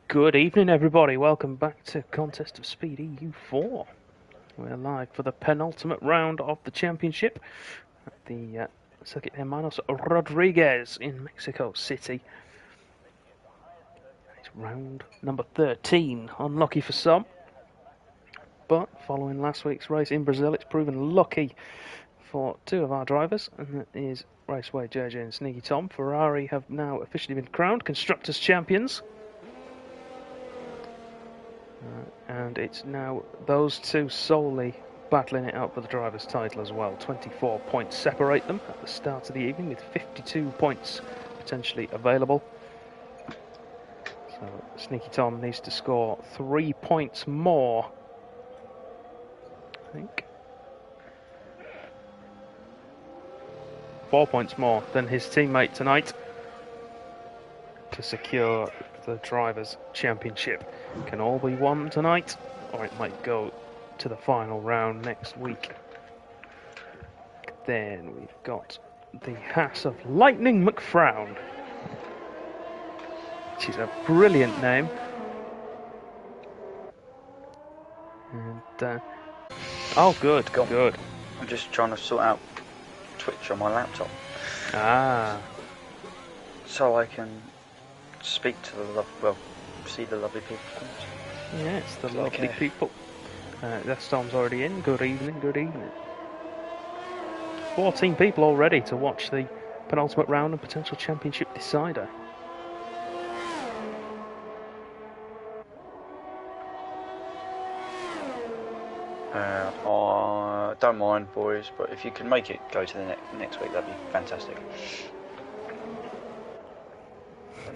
Good evening, everybody. Welcome back to Contest of Speed EU4. We're live for the penultimate round of the championship at the Circuit Hermanos Rodriguez in Mexico City. It's round number 13. Unlucky for some, but following last week's race in Brazil, it's proven lucky for two of our drivers, and that is Raceway JJ and Sneaky Tom. Ferrari have now officially been crowned Constructors' Champions. And it's now those two solely battling it out for the driver's title as well. 24 points separate them at the start of the evening, with 52 points potentially available. So Sneaky Tom needs to score 3 points more, I think. 4 points more than his teammate tonight to secure the Drivers' Championship. Can all be won tonight, or it might go to the final round next week. Then we've got the Haas of Lightning McFrown, which is a brilliant name. And oh, good, good. I'm just trying to sort out Twitch on my laptop. Ah. So I can speak to see the lovely people. Yes, the lovely people. That storm's already in. Good evening, good evening. 14 people already to watch the penultimate round and potential championship decider. I don't mind, boys, but if you can make it go to the next week, that'd be fantastic.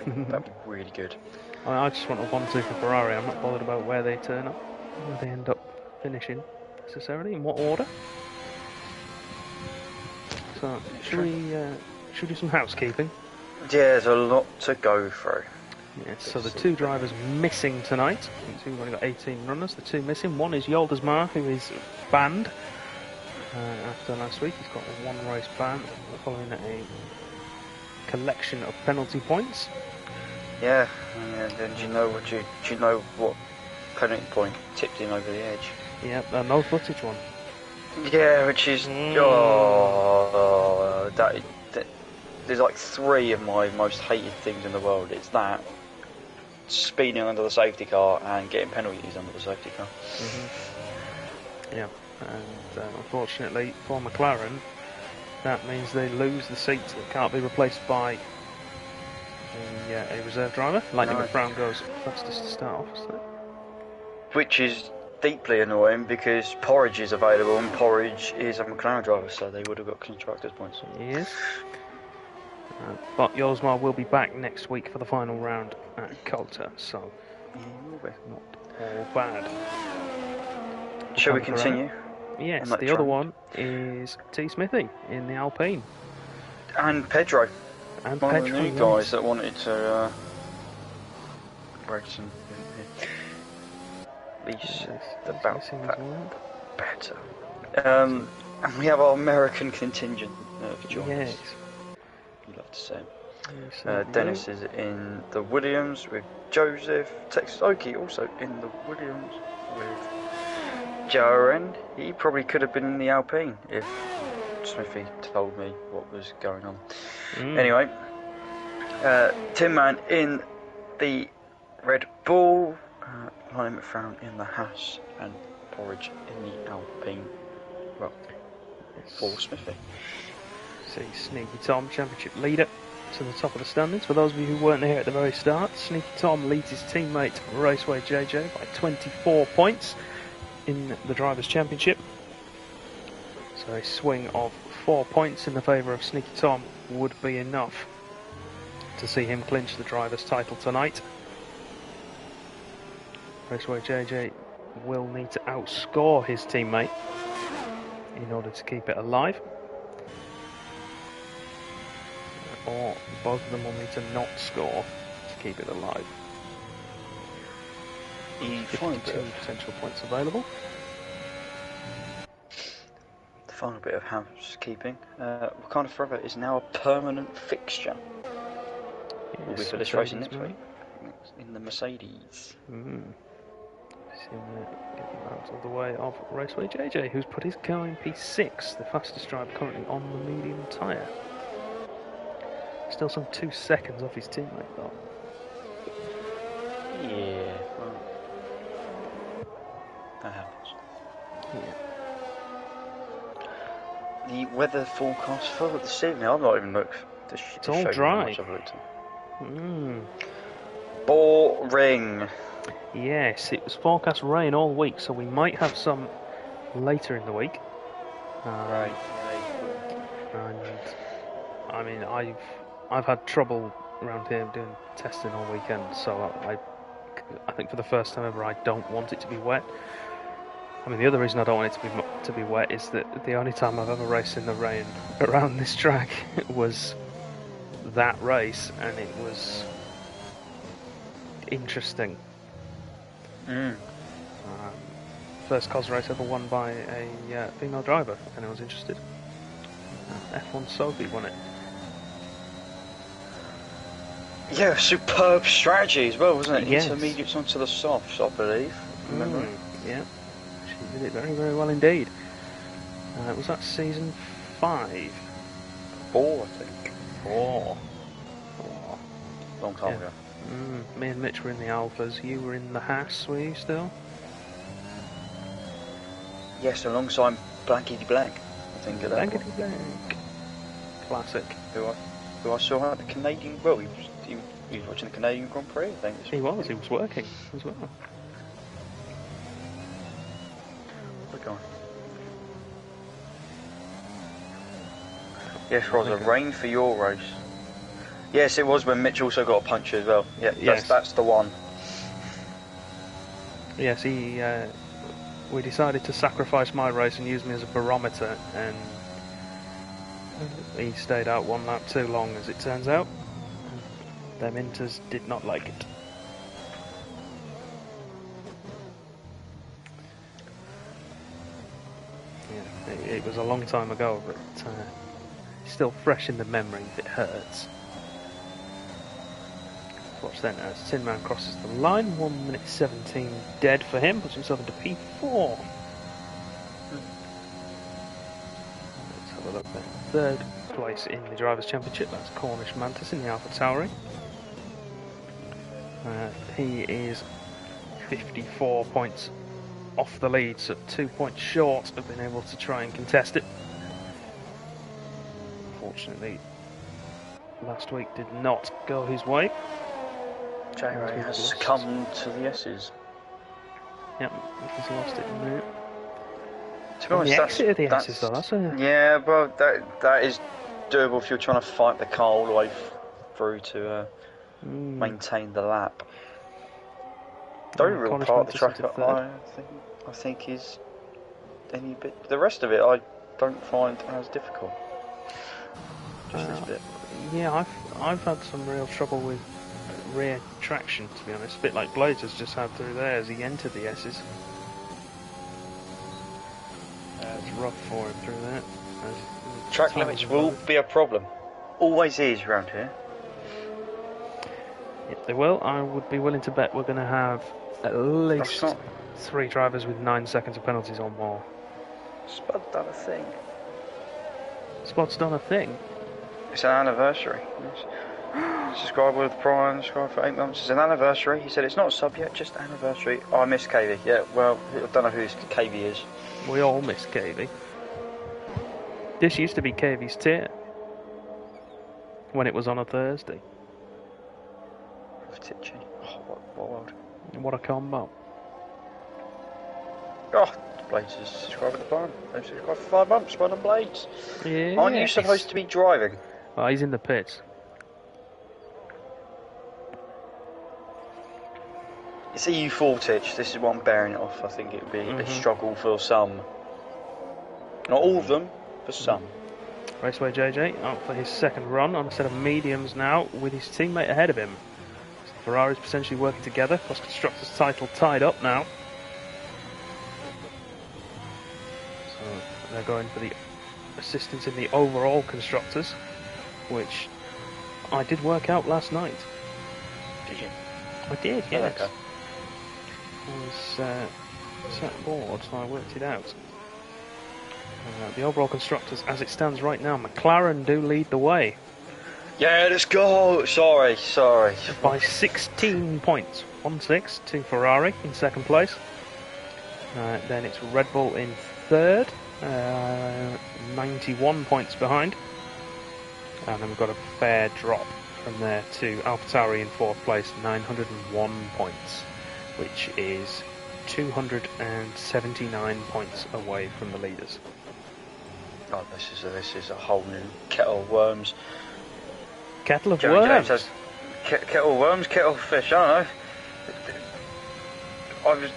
That'd be really good. I just want a 1-2 for Ferrari. I'm not bothered about where they turn up, where they end up finishing necessarily, in what order. So, should we do some housekeeping? Yeah, there's a lot to go through. Yes, so the two drivers missing tonight. We've only got 18 runners. The two missing. One is Yoldas Mar, who is banned after last week. He's got a one-race ban following a collection of penalty points. Yeah, and then do you know what penalty point tipped him over the edge? Yeah, a no footage one. Yeah, which is there's like three of my most hated things in the world. It's that, speeding under the safety car, and getting penalties under the safety car. Mm-hmm. Yeah, and unfortunately for McLaren, that means they lose the seat that can't be replaced by a reserve driver. Lightning McFrown goes fastest to start off, isn't it? Which is deeply annoying because Porridge is available, and Porridge is a McLaren driver, so they would have got constructors' points. Yes. But Yolsmar will be back next week for the final round at Coulter, so not all bad. Shall we continue? Yes, the other one is T. Smithy in the Alpine. And Pedro. And one Pedro, of the new guys that wanted to race and be about better. And we have our American contingent for joining us. You'd love to say. Yes, Dennis is in the Williams with Joseph. Texas Oki also in the Williams with Jaren. He probably could have been in the Alpine if Smithy told me what was going on. Anyway, Tin Man in the Red Bull, Lightning McFrown in the Haas, and Porridge in the Alpine. Well, for Smithy. See Sneaky Tom, championship leader, to the top of the standings. For those of you who weren't here at the very start, Sneaky Tom leads his teammate Raceway JJ by 24 points in the Drivers' Championship. So a swing of 4 points in the favour of Sneaky Tom would be enough to see him clinch the Drivers' title tonight. Raceway JJ will need to outscore his teammate in order to keep it alive. Or both of them will need to not score to keep it alive. 52 potential points available. The final bit of housekeeping. Wakanda Forever is now a permanent fixture. Will be for this racing next week. in the Mercedes. Getting out of the way of Raceway JJ, who's put his car in P6, the fastest driver currently on the medium tyre. Still some 2 seconds off his teammate though. Yeah, well, that happens. Yeah. The weather forecast for this evening, I've not even looked. It's all dry. Boring. Yes, it was forecast rain all week, so we might have some later in the week. Right. And I mean, I've had trouble around here doing testing all weekend, so I think for the first time ever, I don't want it to be wet. I mean, the other reason I don't want it to be wet is that the only time I've ever raced in the rain around this track was that race, and it was interesting. First COS race ever won by a female driver, if anyone's interested. F1 Sophie won it. Yeah, superb strategy as well, wasn't it? Yes. Intermediates onto the softs, I believe. Remember? Yeah, she did it very, very well indeed. Was that season 5? 4, I think. 4. Long time ago. Me and Mitch were in the Alphas. You were in the Haas, were you still? Yes, alongside Blankety Blank, I think. Blankety Blank. Classic. Who I saw at the Canadian. Well, he was watching the Canadian Grand Prix, I think. He was working as well. Okay. Yes, Rosa, rain for your race. Yes, it was when Mitch also got a puncture as well. Yeah, that's the one. Yes, we decided to sacrifice my race and use me as a barometer, and he stayed out 1 lap too long, as it turns out. Them Inters did not like it. Yeah, it was a long time ago, but it's still fresh in the memory. It hurts. Watch then as Tin Man crosses the line. 1 minute 17 dead for him. Puts himself into P4. Let's have a look then. 3rd place in the Drivers' Championship. That's Cornish Mantis in the Alpha Tauri. He is 54 points off the lead, so 2 points short of being able to try and contest it. Unfortunately, last week did not go his way. J-Ray has succumbed to the S's. Yep, he's lost it in there. To be honest, the exit of the S's though, that's a... Yeah, well, that is doable if you're trying to fight the car all the way through to maintain the lap. The only real part of the track I think is any bit. The rest of it I don't find as difficult. Just this bit. Yeah, I've had some real trouble with rear traction, to be honest. A bit like Blades has just had through there as he entered the S's. It's rough for him through that. Track limits will be a problem. Always is around here. Yep, they will. I would be willing to bet we're going to have at least 3 drivers with 9 seconds of penalties or more. Spud's done a thing. Spud's done a thing? It's an anniversary. Subscribe with Prime, subscribe for 8 months. It's an anniversary. He said it's not a sub yet, just anniversary. Oh, I miss KV. Yeah, well, I don't know who this KV is. We all miss KV. This used to be KV's tier when it was on a Thursday. Oh, what world? What a combo. Oh, Blades is subscribed with the Prime. They've subscribed for 5 months. Well done, Blades. Yeah. Aren't you supposed to be driving? Oh, he's in the pits. It's EU4 Titch, this is what I'm bearing it off. I think it would be a struggle for some. Not all of them, for some. Raceway JJ out for his 2nd run on a set of mediums now, with his teammate ahead of him. So the Ferraris potentially working together. Cross Constructors title tied up now. So they're going for the assistance in the overall Constructors, which I did work out last night. Did you? I did, yes. Okay. I was set board, so I worked it out. The overall constructors, as it stands right now, McLaren do lead the way. Yeah, let's go! Sorry. By 16 points. 1-6 to Ferrari in second place. Then it's Red Bull in third, 91 points behind. And then we've got a fair drop from there to AlphaTauri in fourth place, 901 points, which is 279 points away from the leaders. Oh, this is a whole new kettle of worms. Kettle of worms? James has kettle of worms, kettle of fish, I don't know.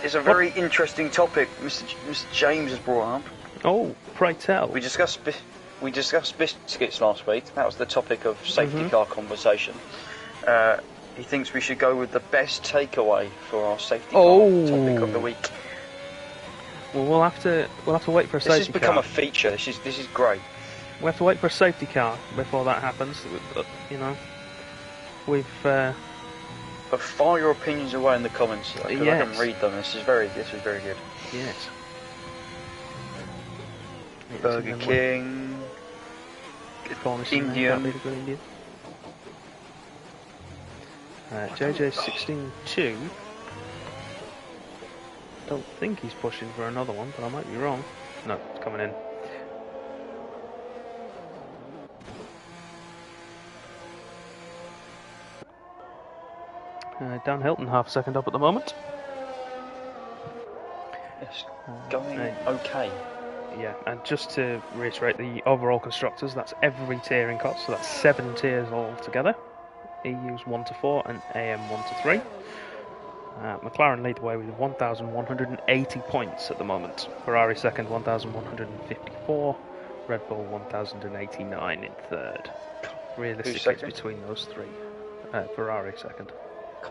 It's a very interesting topic Mr. James has brought up. Oh, pray tell. We discussed biscuits last week. That was the topic of safety car conversation. He thinks we should go with the best takeaway for our safety car topic of the week. Well, we'll have to wait for a safety car. This has become a feature. This is great. We have to wait for a safety car before that happens. You know, we've. But fire your opinions away in the comments. I can read them. This is very good. Yes. Burger King. Indian. JJ 16-2. Don't think he's pushing for another one, but I might be wrong. No, it's coming in. Dan Hilton half a second up at the moment. Yes, going okay. Yeah, and just to reiterate the overall constructors, that's every tier in cost, so that's 7 tiers all together. EU's 1 to 4 and AM 1 to 3. McLaren lead the way with 1,180 points at the moment. Ferrari second, 1,154. Red Bull 1,089 in third. Realistically, it's between those three. Ferrari second.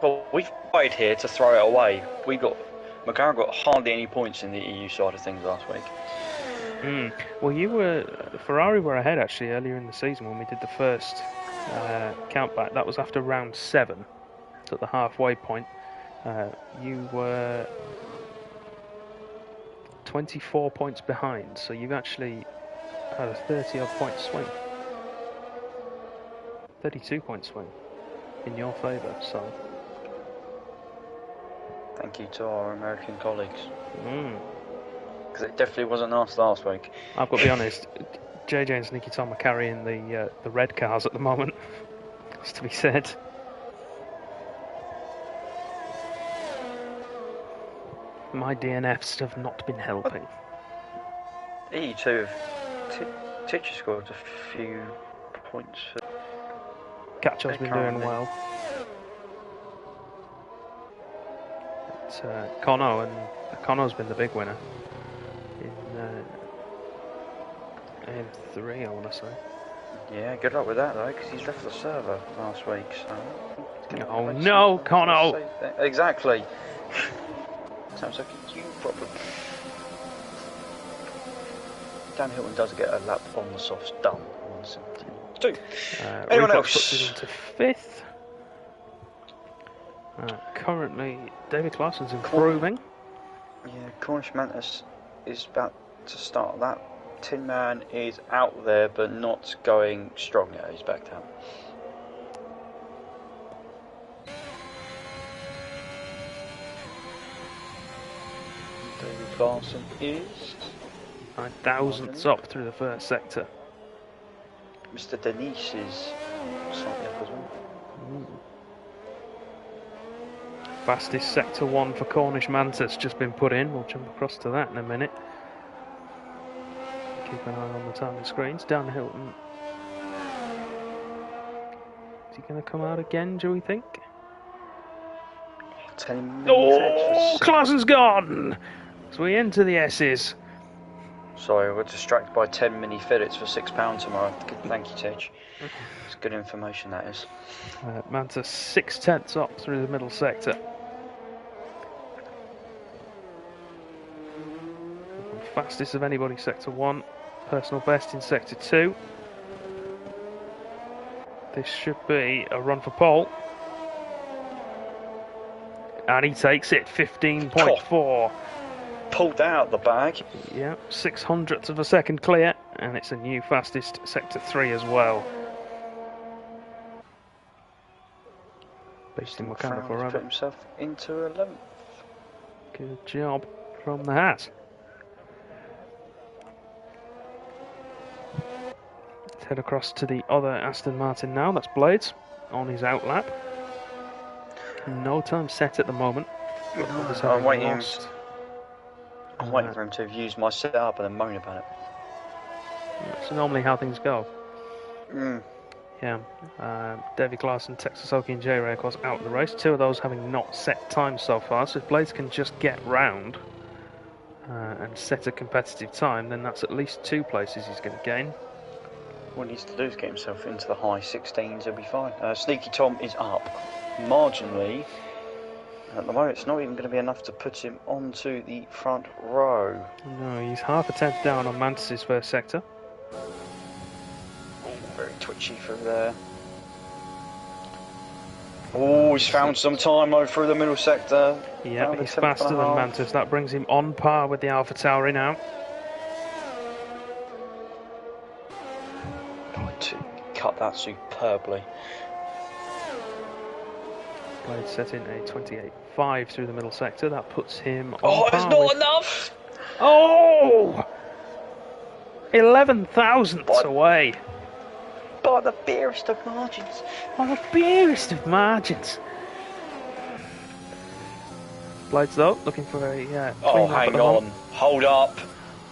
Well, we've tried here to throw it away. McLaren got hardly any points in the EU side of things last week. Well, Ferrari were ahead actually earlier in the season when we did the first count back. That was after round 7, so at the halfway point. You were 24 points behind, so you've actually had a 30-odd point swing. 32 point swing in your favour, so. Thank you to our American colleagues. Because it definitely wasn't us last week. I've got to be honest, JJ and Sneaky Tom are carrying the red cars at the moment. It's to be said. My DNFs have not been helping. EU2 Teacher scored a few points. Catch-up's been doing well. Conno's been the big winner in AM3, I want to say. Yeah, good luck with that though, because he's left the server last week. So oh no, Conno! Exactly. Sounds like you problem. Dan Hilton does get a lap on the softs done. 172. Anyone else? Puts it into 5th. Currently, David Claessen's improving. Yeah, Cornish Mantis is about to start that. Tin Man is out there, but not going strong yet. He's back down. David Claessen is 9 thousandths up through the first sector. Mr. Denise is slightly up as well. Fastest sector 1 for Cornish Mantis just been put in. We'll jump across to that in a minute. Keep an eye on the timing screens. Dan Hilton. Is he going to come out again, do we think? 10 minutes. Claessen's gone! So we enter the S's. Sorry, we're distracted by 10 mini fillets for £6 tomorrow. Good, thank you, Titch. It's good information, that is. Mantis 6/10 up through the middle sector. Fastest of anybody, sector 1. Personal best in sector 2. This should be a run for pole. And he takes it, 15.4. Pulled out the bag. Yeah, 600ths of a second clear, and it's a new fastest Sector 3 as well. Based in Wakanda forever. Put himself into 11th. Good job from the hat. Let's head across to the other Aston Martin now. That's Blades on his outlap. No time set at the moment. I'm waiting. I'm waiting for him to have used my setup and then moan about it. That's normally how things go. Mm. Yeah. Davy Clarkson, Texas Oki and J-Ray, of course, out of the race. Two of those having not set times so far. So if Blades can just get round and set a competitive time, then that's at least 2 places he's going to gain. What he needs to do is get himself into the high 16s, he'll be fine. Sneaky Tom is up marginally. At the moment, it's not even going to be enough to put him onto the front row. No, he's half a tenth down on Mantis's first sector. Oh, very twitchy through there. Oh, he's found some time over through the middle sector. Yeah, he's faster than Mantis. That brings him on par with the Alpha Tauri now. Cut that superbly. Blade set in a 28.5 through the middle sector. That puts him on par. It's not enough! Oh! 11 thousandths away. By the barest of margins. By the barest of margins. Blades though, looking for a clean lap hang on. Hold up.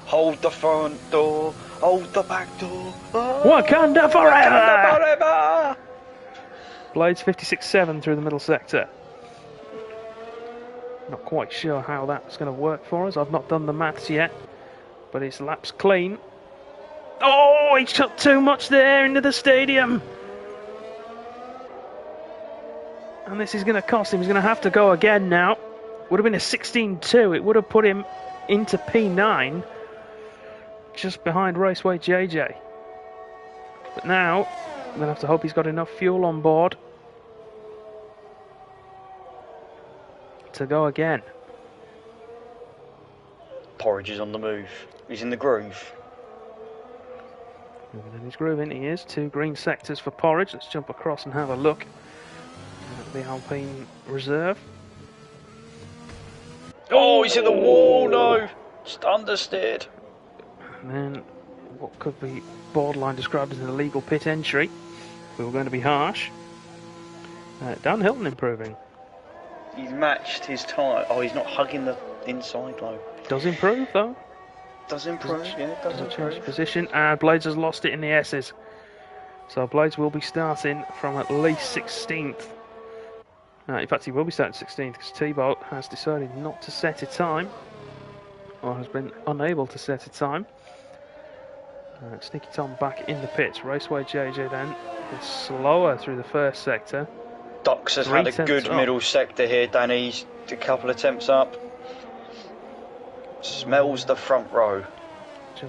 Hold the front door. Hold the back door. Oh, Wakanda forever! Wakanda forever! Blades 56.7 through the middle sector. Not quite sure how that's going to work for us. I've not done the maths yet, but his lap's clean. Oh, he took too much there into the stadium. And this is going to cost him. He's going to have to go again now. Would have been a 16.2. It would have put him into P9, just behind Raceway JJ. But now, I'm going to have to hope he's got enough fuel on board to go again. Porridge is on the move. He's in the groove. Moving in his groove, in he is. 2 green sectors for Porridge. Let's jump across and have a look at the Alpine Reserve. Oh, he's in the wall, no! Just understeered. And then what could be borderline described as an illegal pit entry. We were going to be harsh. Dan Hilton improving. He's matched his time. Oh, he's not hugging the inside though. Does improve though. Does improve, doesn't change position. And Blades has lost it in the S's. So Blades will be starting from at least 16th. In fact, he will be starting 16th because T-Boat has decided not to set a time, or has been unable to set a time. Sneaky Tom back in the pits. Raceway JJ then is slower through the first sector. Docs has had a good middle sector here, Danny's a couple of attempts up. Smells the front row.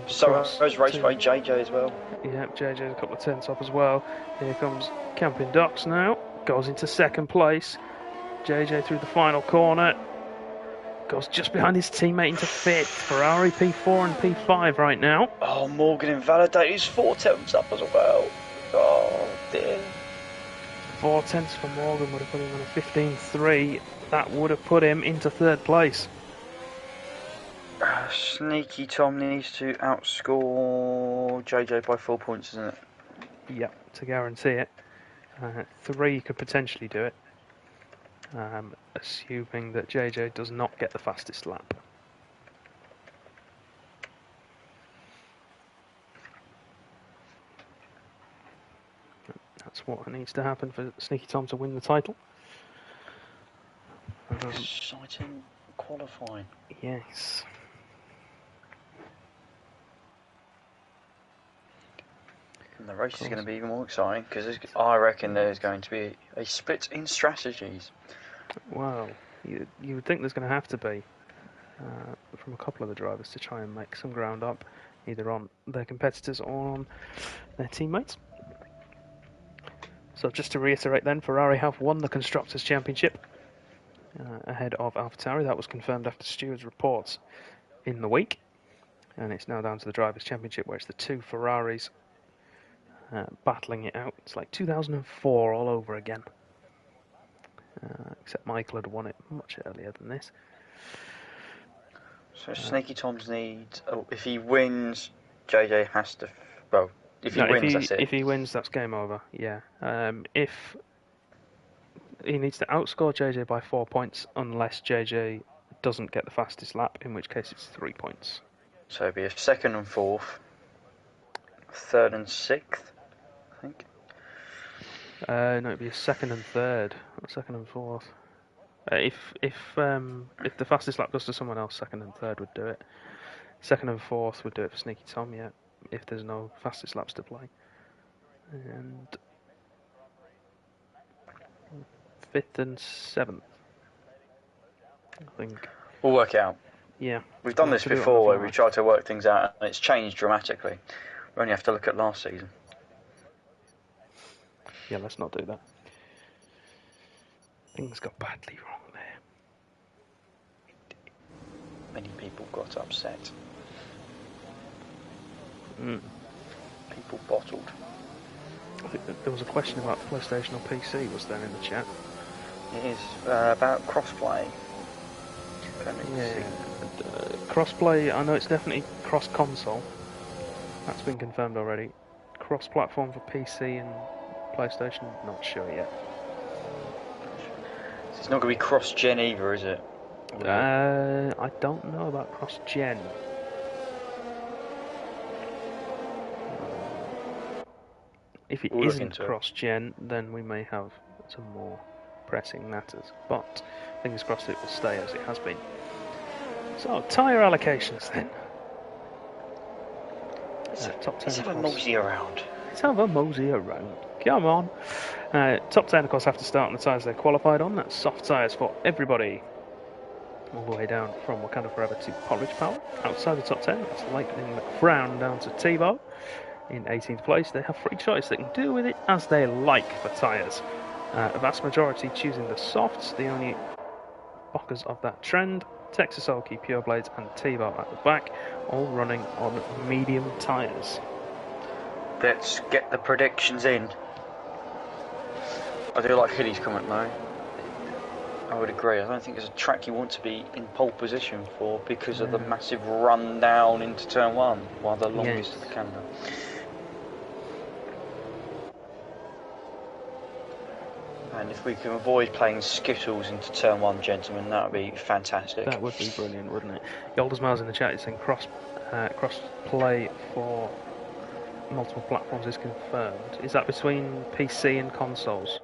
So has Raceway JJ as well. Yeah, JJ's a couple of tenths up as well. Here comes Camping Docs now. Goes into second place. JJ through the final corner. Goes just behind his teammate into 5th. Ferrari P4 and P5 right now. Oh, Morgan invalidated. He's 4 tenths up as well. Oh, dear. 4 tenths for Morgan would have put him on a 15.3. That would have put him into 3rd place. Sneaky Tom needs to outscore JJ by 4 points, isn't it? Yeah, to guarantee it. 3 could potentially do it. Assuming that JJ does not get the fastest lap. That's what needs to happen for Sneaky Tom to win the title. Exciting qualifying. Yes. And the race is going to be even more exciting because I reckon there's going to be a split in strategies. Well, you would think there's going to have to be from a couple of the drivers to try and make some ground up, either on their competitors or on their teammates. So just to reiterate then, Ferrari have won the Constructors' Championship ahead of AlphaTauri. That was confirmed after stewards' reports in the week. And it's now down to the Drivers' Championship, where it's the two Ferraris battling it out. It's like 2004 all over again. Except Michael had won it much earlier than this. So Sneaky Tom's needs... Oh, if he wins, JJ has to... Well, if he wins, that's it. If he wins, that's game over, yeah. If he needs to outscore JJ by 4 points, unless JJ doesn't get the fastest lap, in which case it's 3 points. So it'd be a second and fourth, third and sixth, I think. No, it'd be a second and third, not second and fourth. If the fastest lap goes to someone else, second and third would do it. Second and fourth would do it for Sneaky Tom, yeah, if there's no fastest laps to play. And fifth and seventh, I think. We'll work it out. Yeah. We've done this before where we tried to work things out and it's changed dramatically. We only have to look at last season. Yeah, let's not do that. Things got badly wrong there. Many people got upset. People bottled. I think there was a question about PlayStation or PC, was there, in the chat? It is about crossplay. Yeah, crossplay, I know it's definitely cross-console. That's been confirmed already. Cross-platform for PC and PlayStation, not sure yet. It's not going to be cross-gen either, is it? I don't know about cross-gen. If it isn't cross-gen, then we may have some more pressing matters. But fingers crossed it will stay as it has been. So, tyre allocations then. Top 10. Let's have a mosey around. Let's have a mosey around. Come on. Top 10, of course, have to start on the tyres they're qualified on. That's soft tyres for everybody. All the way down from Wakanda Forever to Porridge Power. Outside the top 10, that's Lightning McFrown down to Tebow. In 18th place, they have free choice. They can do with it as they like for tyres. A vast majority choosing the softs, the only buckers of that trend. Texas Oki, Pure Blades and Tebow at the back, all running on medium tyres. Let's get the predictions in. I do like Hilly's comment though. I would agree. I don't think it's a track you want to be in pole position for because of the massive run down into turn one, while the longest of the Canada. And if we can avoid playing Skittles into turn one, gentlemen, that would be fantastic. That would be brilliant, wouldn't it? Yolders Miles in the chat is saying cross play for multiple platforms is confirmed. Is that between PC and consoles?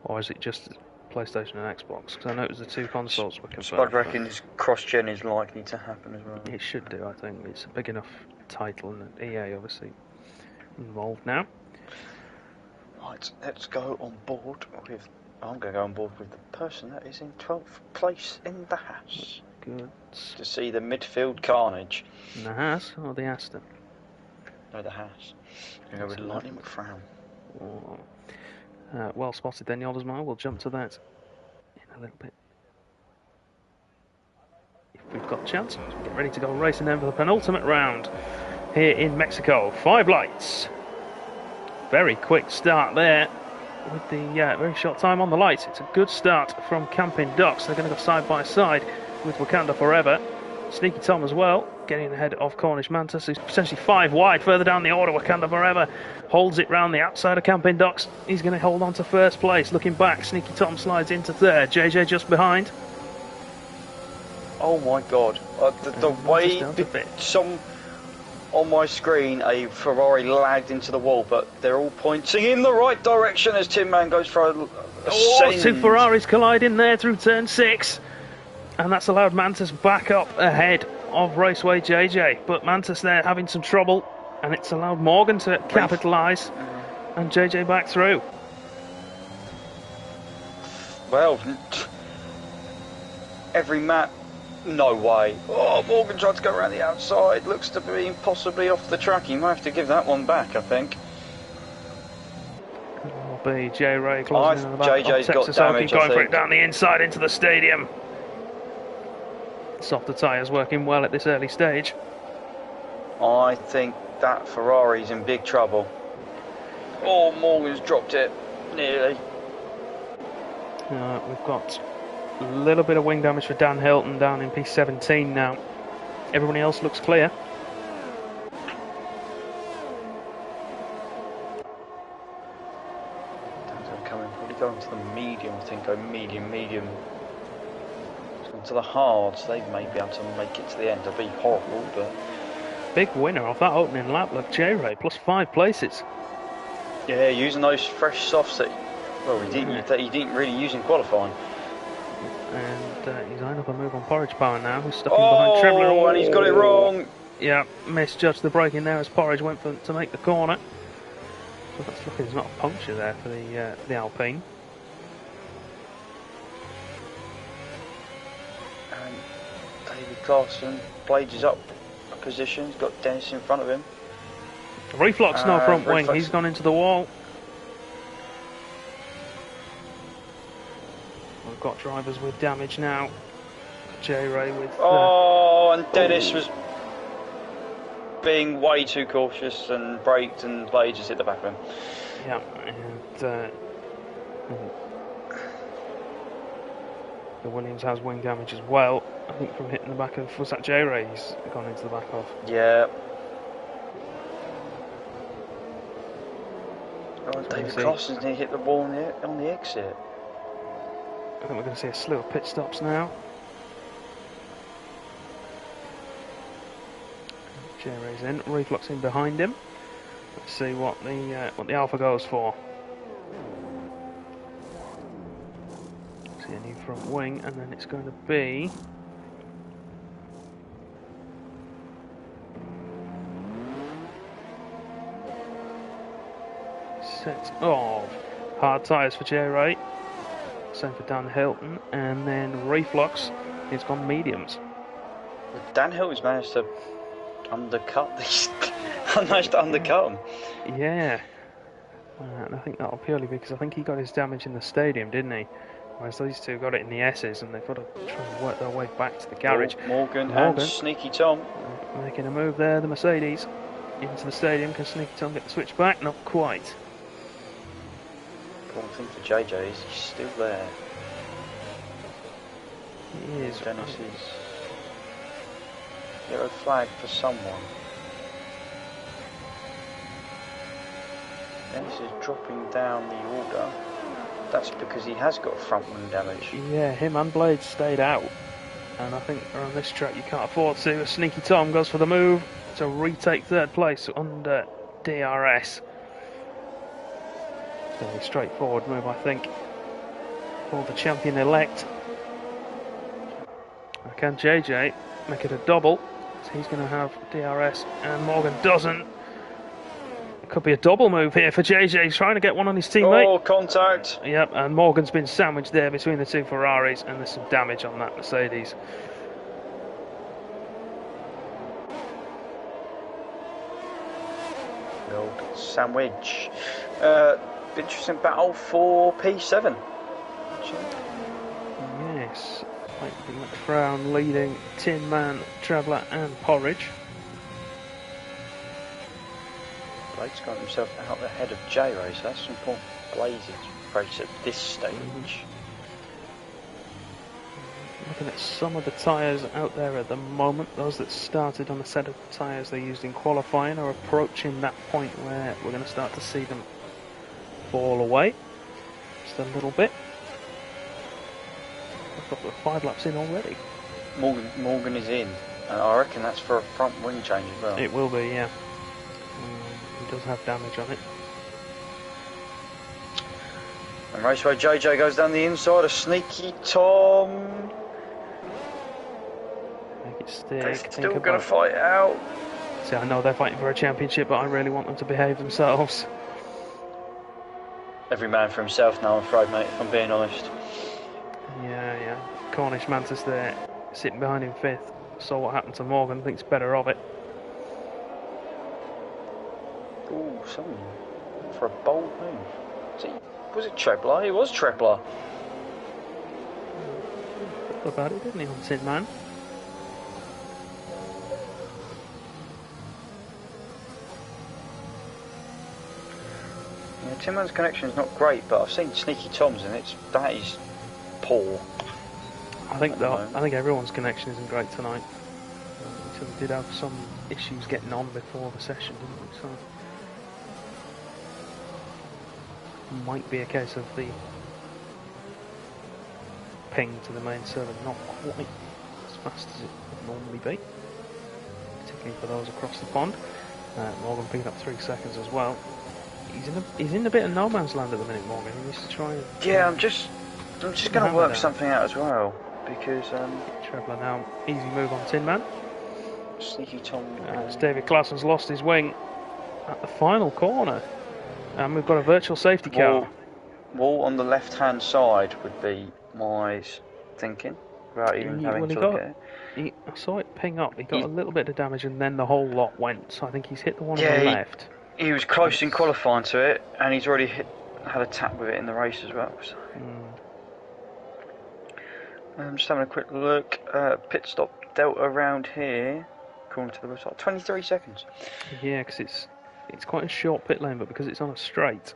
Or is it just PlayStation and Xbox? Because I know it was the two consoles were confirmed. Spud reckons cross-gen is likely to happen as well. It should do, I think. It's a big enough title, and EA obviously involved now. Right, let's go on board with... I'm going to go on board with the person that is in 12th place in the Haas. Good. To see the midfield carnage. In the Haas or the Aston? No, the Haas. I'm going to go with Lightning McFrown. Oh. Well spotted then, Yolders Mile. We'll jump to that in a little bit. If we've got a chance, we'll get ready to go racing then for the penultimate round here in Mexico. 5 lights. Very quick start there with the very short time on the lights. It's a good start from Camping Ducks. They're going to go side by side with Wakanda Forever. Sneaky Tom as well, getting ahead of Cornish Mantis, who's potentially 5 wide further down the order. Wakanda Forever holds it round the outside of Camping Ducks. He's going to hold on to first place. Looking back, Sneaky Tom slides into third. JJ just behind. Oh my god. The way some on my screen a Ferrari lagged into the wall, but they're all pointing in the right direction as Tin Man goes for a ascend. 2 Ferraris colliding there through turn 6. And that's allowed Mantis back up ahead of Raceway JJ. But Mantis there having some trouble, and it's allowed Morgan to capitalise and JJ back through. Well, every map, no way. Oh, Morgan tried to go around the outside. Looks to be possibly off the track. He might have to give that one back, I think. be J Ray closing in on the back JJ's of got Texas damage, going for it down the inside into the stadium. Softer tyres working well at this early stage. I think that Ferrari's in big trouble. Oh, Morgan's dropped it, nearly. We've got a little bit of wing damage for Dan Hilton down in P17 now. Everybody else looks clear. Probably going to the medium, I think. Go medium. To the hards, they may be able to make it to the end. It'd be horrible, but big winner off that opening lap. Look, J-Ray plus 5 places. Yeah, using those fresh softs that he didn't really use in qualifying. And he's eyeing up a move on Porridge Power now, who's stuck in behind Trevor. Oh, and he's got it wrong. Yeah, misjudged the braking there as Porridge went to make the corner. So that's looking, there's not a puncture there for the Alpine. And David Clarkson, Blades is up a position. He's got Dennis in front of him. Reflux, no front wing. He's gone into the wall. We've got drivers with damage now. J-Ray with... and Dennis was being way too cautious and braked, and Blade just hit the back of him. Yeah, and the Williams has wing damage as well. I think from hitting the back of... Was that J-Ray he's gone into the back of? Yeah. David Clausen's near hit the wall on the exit. I think we're going to see a slew of pit stops now. J-Ray's in, Reflux in behind him. Let's see what the Alpha goes for. See a new front wing, and then it's going to be... set of hard tyres for J-Ray. Same for Dan Hilton, and then Reflux has gone mediums. Dan Hilton's managed to undercut these. Managed to undercut them. Yeah, and I think that'll purely because I think he got his damage in the stadium, didn't he? Whereas these two got it in the S's, and they've got to try and work their way back to the garage. Morgan and Sneaky Tom making a move there. The Mercedes into the stadium. Can Sneaky Tom get the switch back? Not quite. Important thing for JJ is he's still there. He is. Dennis is yellow flag for someone. Dennis is dropping down the order. That's because he has got front wing damage. Yeah, him and Blades stayed out. And I think on this track you can't afford to. Sneaky Tom goes for the move to retake third place under DRS. Fairly straightforward move, I think, for the champion-elect. Can JJ make it a double? So he's going to have DRS, and Morgan doesn't. It could be a double move here for JJ. He's trying to get one on his teammate. Oh, contact. Yep, and Morgan's been sandwiched there between the two Ferraris, and there's some damage on that Mercedes. The old sandwich. Interesting battle for P7. Yes, Lightning McFrown leading Tin Man, Traveller and Porridge. Blade's got himself out ahead of J-Ray, so that's important. Blade's race at this stage. Looking at some of the tyres out there at the moment, those that started on a set of tyres they used in qualifying are approaching that point where we're going to start to see them fall away just a little bit. I've got 5 laps in already. Morgan is in. I reckon that's for a front wing change as well. It will be, yeah. He does have damage on it. And Raceway JJ goes down the inside of Sneaky Tom. Make it stick. They're still going to fight it out. See, I know they're fighting for a championship, but I really want them to behave themselves. Every man for himself now, I'm afraid, mate, if I'm being honest. Yeah. Cornish Mantis there, sitting behind him 5th. Saw what happened to Morgan, thinks better of it. Ooh, someone for a bold move. Was it Trebler? It was Trebler. Thought about it, didn't he, on Tin Man? Yeah, Tin Man's connection is not great, but I've seen Sneaky Tom's and that is poor. I think everyone's connection isn't great tonight. So we did have some issues getting on before the session, didn't we? So it might be a case of the ping to the main server not quite as fast as it would normally be, particularly for those across the pond. Morgan picking up 3 seconds as well. He's in a bit of no man's land at the minute, Morgan. He needs to try and... Yeah, I'm just going to work something out as well, because... Trebler now, easy move on Tin Man. Sneaky Tom... As David Claessen's lost his wing at the final corner. And we've got a virtual safety car. Wall on the left-hand side would be my thinking, without even having to look at it. I saw it ping up. He got a little bit of damage and then the whole lot went. So I think he's hit the one on the left. He was close in qualifying to it, and he's already had a tap with it in the race as well. So. I'm just having a quick look. Pit stop delta around here, according to the website, 23 seconds. Yeah, because it's quite a short pit lane, but because it's on a straight.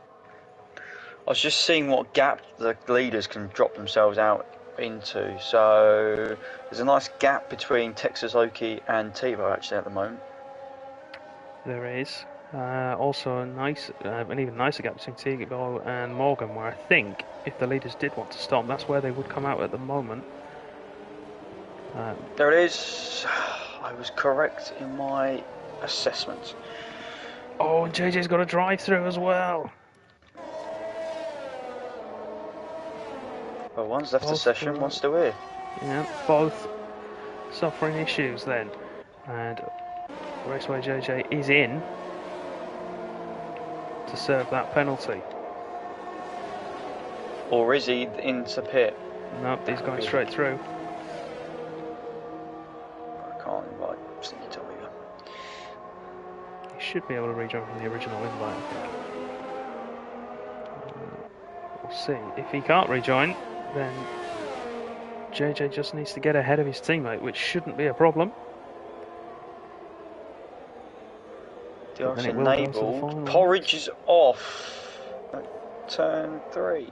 I was just seeing what gap the leaders can drop themselves out into. So there's a nice gap between Texas Oki and Tebow actually at the moment. There is. Also an even nicer gap between Tebow and Morgan, where I think if the leaders did want to stop, that's where they would come out at the moment. There it is. I was correct in my assessment. Oh, and JJ's got a drive through as well. Well, one's left the session, one's still here. Yeah, both suffering issues then. And Raceway JJ is in to serve that penalty. Or is he into pit? Nope, he's going straight through. I can't invite Sneaky Tom either. He should be able to rejoin from the original invite, I think. We'll see. If he can't rejoin, then JJ just needs to get ahead of his teammate, which shouldn't be a problem. DRS enabled. Porridge is off at turn 3.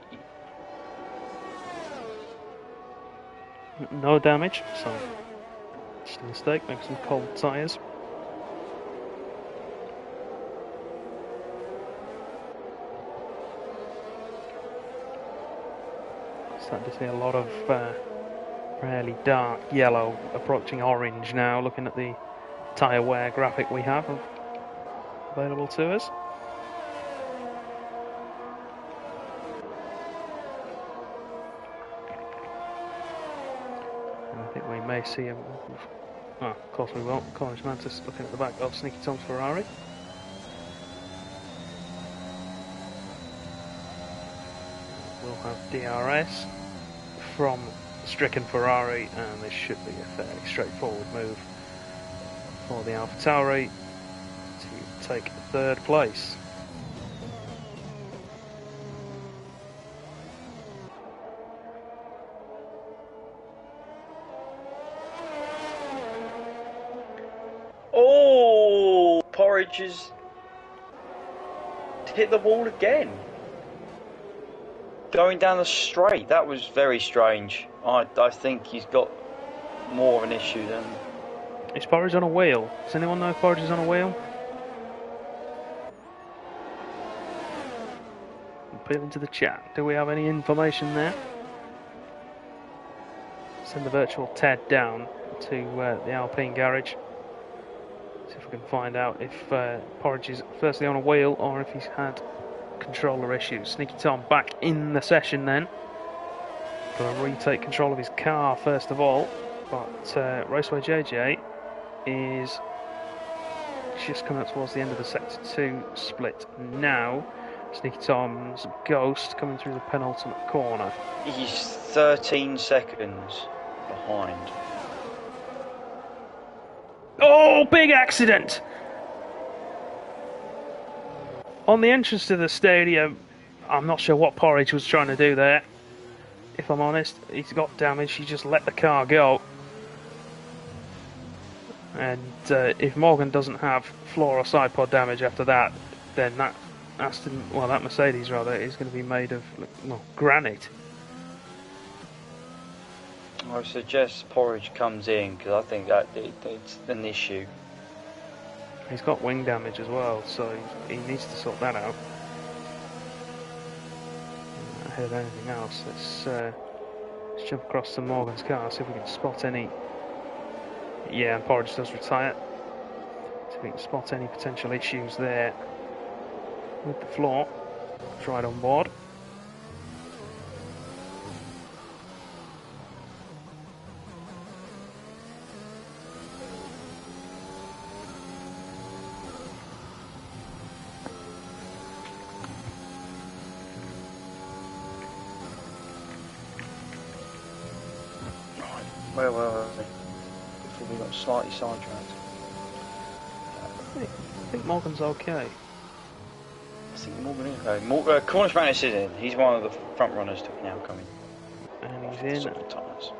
No damage, so just a mistake, maybe some cold tyres. Starting to see a lot of fairly dark yellow approaching orange now, looking at the tyre wear graphic we have available to us. And I think we may see him. Oh, of course we won't. Cornish Mantis looking at the back of Sneaky Tom's Ferrari. We'll have DRS from stricken Ferrari, and this should be a fairly straightforward move for the AlphaTauri to take third place. Oh, Porridge has hit the wall again. Going down the straight, that was very strange. I think he's got more of an issue than... Is Porridge on a wheel? Does anyone know if Porridge is on a wheel? Put it into the chat. Do we have any information there? Send the virtual Ted down to the Alpine garage. See if we can find out if Porridge is firstly on a wheel or if he's had controller issues. Sneaky Tom back in the session then. Going to retake control of his car first of all. But Raceway JJ is just coming up towards the end of the Sector 2 split now. Sneaky Tom's Ghost coming through the penultimate corner. He's 13 seconds behind. Oh, big accident! On the entrance to the stadium, I'm not sure what Porridge was trying to do there. If I'm honest, he's got damage. He just let the car go. And if Morgan doesn't have floor or side pod damage after that, then that that Mercedes rather, is going to be made of granite. I suggest Porridge comes in because I think that it's an issue. He's got wing damage as well, so he needs to sort that out. Ahead of anything else, let's jump across to Morgan's car, see if we can spot any. Yeah, and Porridge does retire. See if we can spot any potential issues there with the floor. It's right on board. Where were we? Before we got slightly sidetracked. I think Morgan's okay. I think Morgan is okay. Cornish Mantis is in. He's one of the front runners to now coming. And he's in. Soft tyres.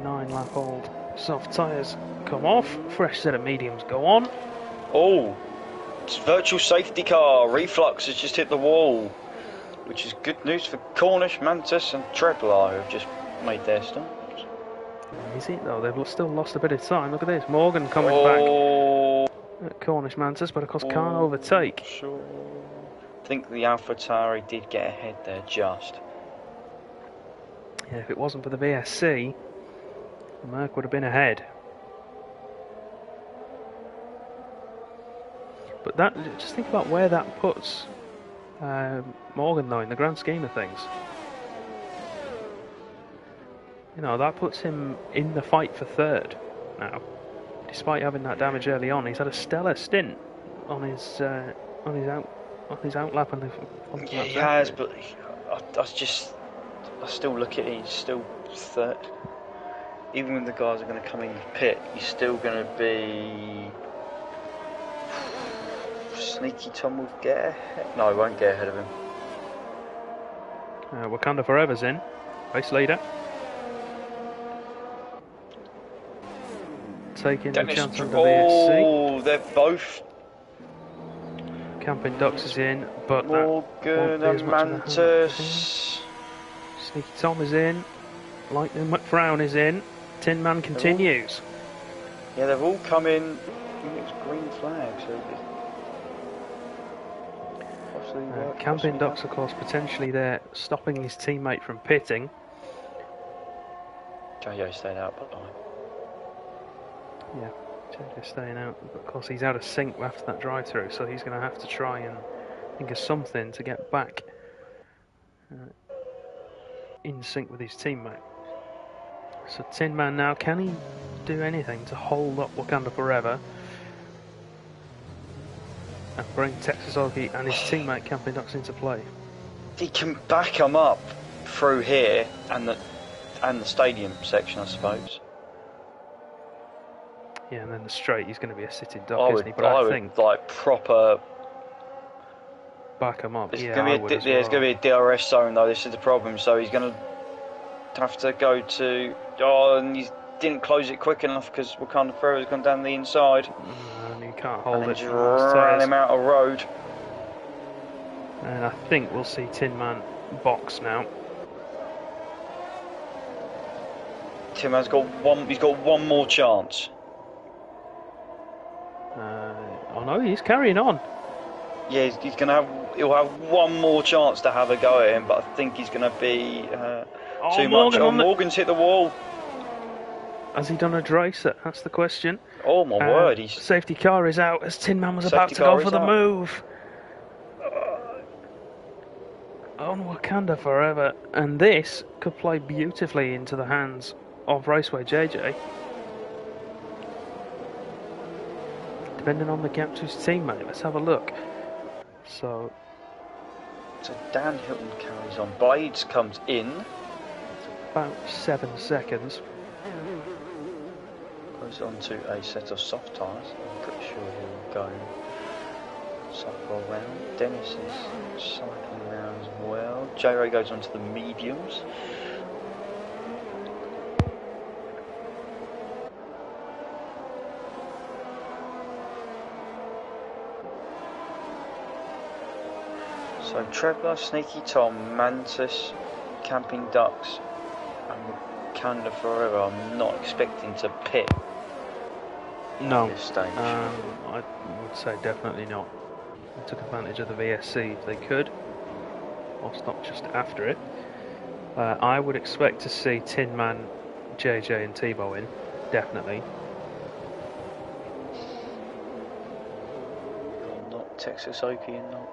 9 lap old soft tyres come off. Fresh set of mediums go on. Oh! It's virtual safety car. Reflux has just hit the wall. Which is good news for Cornish Mantis and Treblar, who have just made their starts. Is it though? They've still lost a bit of time. Look at this. Morgan coming back at Cornish Mantis, but of course can't overtake. Sure. I think the AlphaTauri did get ahead there just. Yeah, if it wasn't for the VSC, Merc would have been ahead. But just think about where that puts Morgan though in the grand scheme of things. You know, that puts him in the fight for third now. Despite having that damage early on, he's had a stellar stint on his outlap and the. Yeah, he has, but I still look at it. He's still third. Even when the guys are going to come in the pit, he's still going to be. Sneaky Tom will get ahead. No, he won't get ahead of him. Wakanda Forever's in, race leader. Taking the chance on the VSC. Oh, they're both. Camping Ducks is in, but Morgan and Mantis. Sneaky Tom is in. Lightning McFrown is in. Tin Man continues. Yeah, they've all come in. I think it's green flag, so. Camping Ducks, of course, potentially there, stopping his teammate from pitting. Jojo stayed out, but yeah, Jojo staying out. But of course, he's out of sync after that drive-through, so he's going to have to try and think of something to get back in sync with his teammate. So Tin Man now, can he do anything to hold up Wakanda Forever and bring Texas Ogie and his teammate Camping Ducks into play? He can back them up through here and the stadium section, I suppose. Yeah, and then the straight, he's going to be a sitting duck, isn't he? But I think like proper back him up. It's yeah, going to be it's going to be a DRS zone though. This is the problem. So he's going to have to go to. Oh, and he didn't close it quick enough because Wakanda Forever's gone down the inside. And he can't hold it. Just ran him out of road. And I think we'll see Tin Man box now. Tin Man's got one. He's got one more chance. Oh no, he's carrying on. Yeah, he's gonna have. He'll have one more chance to have a go at him, but I think he's gonna be too much. Oh, Morgan's hit the wall. Has he done a Dracer? That's the question. Oh my word! Safety car is out as Tin Man was about to go for the move. On Wakanda Forever, and this could play beautifully into the hands of Raceway JJ. Depending on the gap to his teammate. Let's have a look. So Dan Hilton carries on. Blades comes in. About 7 seconds. Goes on to a set of soft tyres. I'm pretty sure he'll go cycle around. Dennis is cycling around as well. J-Ray goes on to the mediums. So Trevor, Sneaky Tom, Mantis, Camping Ducks and Wakanda Forever I'm not expecting to pit at this stage. I would say definitely not. They took advantage of the VSC if they could, or stop just after it. I would expect to see Tin Man, JJ and Tebow in, definitely. Not Texas Okie in not.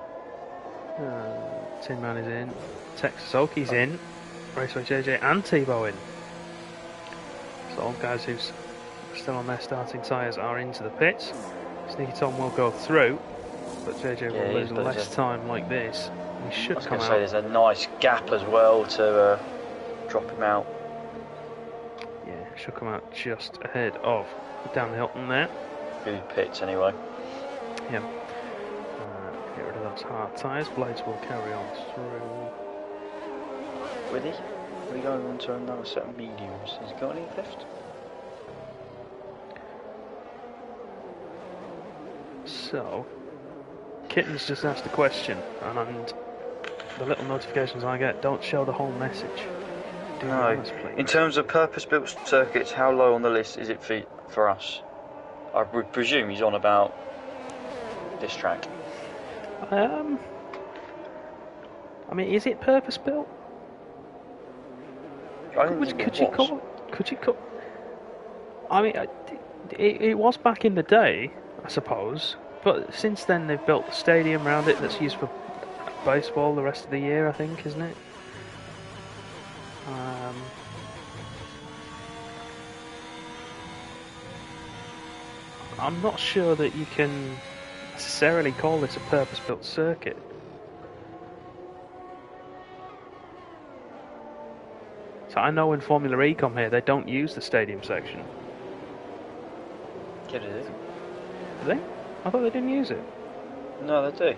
Tin Man is in, Texas Okie's in, Raceway JJ and Tebow in. So all guys who's still on their starting tyres are into the pits. Sneaky Tom will go through, but JJ will lose less time like this. He should come out. There's a nice gap as well to drop him out. Yeah, should come out just ahead of Dan Hilton there. Who pits anyway? Yeah. Get rid of those hard tyres. Blades will carry on through. Will he? Are we going on to another set of mediums? Has he got any left? So, Kitten's just asked a question, and the little notifications I get don't show the whole message. No. In terms of purpose-built circuits, how low on the list is it for us? I would presume he's on about this track. I mean, is it purpose-built? Could you call? I mean, it was back in the day, I suppose. But since then, they've built a stadium around it that's used for baseball the rest of the year, I think, isn't it? I'm not sure that you can necessarily call this a purpose-built circuit. So I know in Formula E come here, they don't use the stadium section. Yeah, they do. Do they? I thought they didn't use it. No, they do.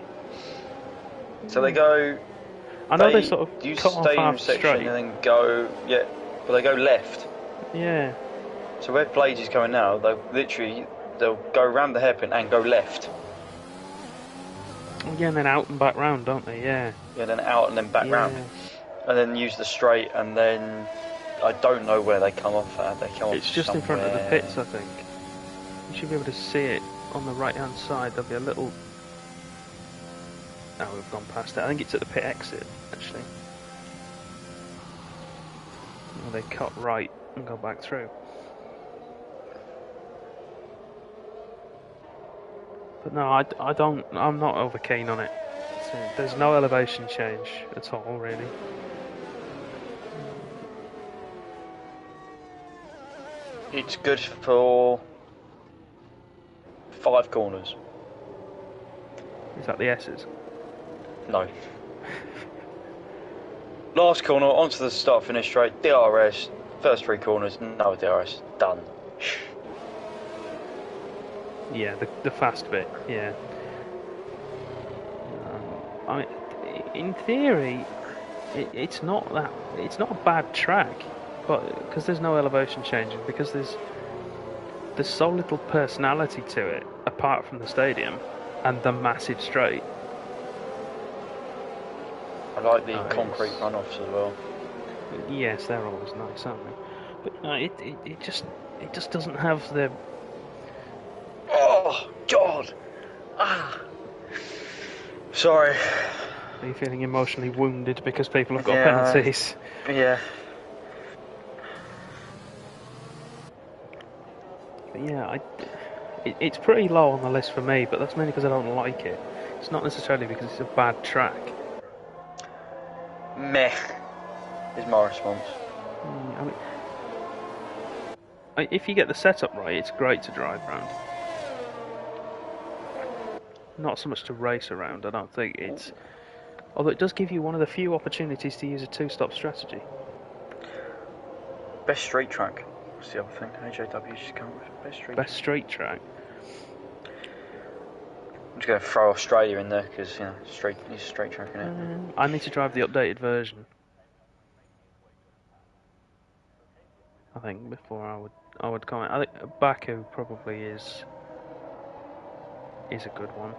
So they go. I know they sort of use cut the stadium off section straight. and then go. Yeah, but they go left. Yeah. So where Blades is going now, they'll go around the hairpin and go left. Yeah, and then out and back round, don't they? Yeah. Yeah, then out and then back round, and then use the straight, and then I don't know where they come off at. They come off. It's just somewhere. in front of the pits, I think. You should be able to see it on the right-hand side. There'll be a little. Oh, we've gone past it. I think it's at the pit exit, actually. Well, they cut right and go back through. But no, I don't. I'm not over keen on it. So there's no elevation change at all, really. It's good for 5 corners. Is that the S's? No. Last corner, onto the start finish straight, DRS, first 3 corners, no DRS, done. Yeah, the fast bit, yeah. I mean, in theory, it's not a bad track, but because there's no elevation changing, because there's so little personality to it apart from the stadium and the massive straight. I like the concrete runoffs as well. Yes, they're always nice, aren't they? But no, it just doesn't have the. Oh God! Ah. Sorry. Are you feeling emotionally wounded because people have got penalties? Yeah. But yeah, it's pretty low on the list for me, but that's mainly because I don't like it. It's not necessarily because it's a bad track. Meh is my response. I mean, if you get the setup right, it's great to drive around. Not so much to race around, I don't think. Although it does give you one of the few opportunities to use a 2-stop strategy. Best straight track. What's the other thing? AJW just come with best straight. Best straight track. just going to throw Australia in there because you know he's straight tracking it. I need to drive the updated version. I think before I would comment. I think Baku probably is a good one.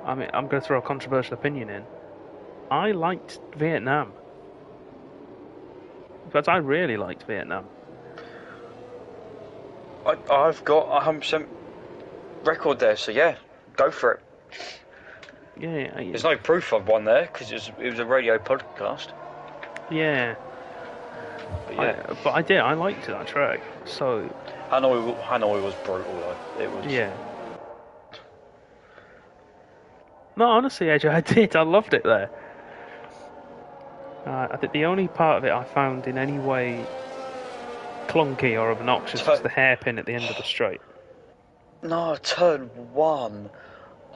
I mean, I'm going to throw a controversial opinion in. I liked Vietnam. In fact, I really liked Vietnam. I've got 100% record there, so yeah, go for it. Yeah. There's no proof I've won there because it was a radio podcast. Yeah. But yeah, but I did. I liked that track. So Hanoi was brutal though. It was. Yeah. No, honestly, AJ, I did. I loved it there. I think the only part of it I found in any way clunky or obnoxious was the hairpin at the end of the straight. No, turn 1.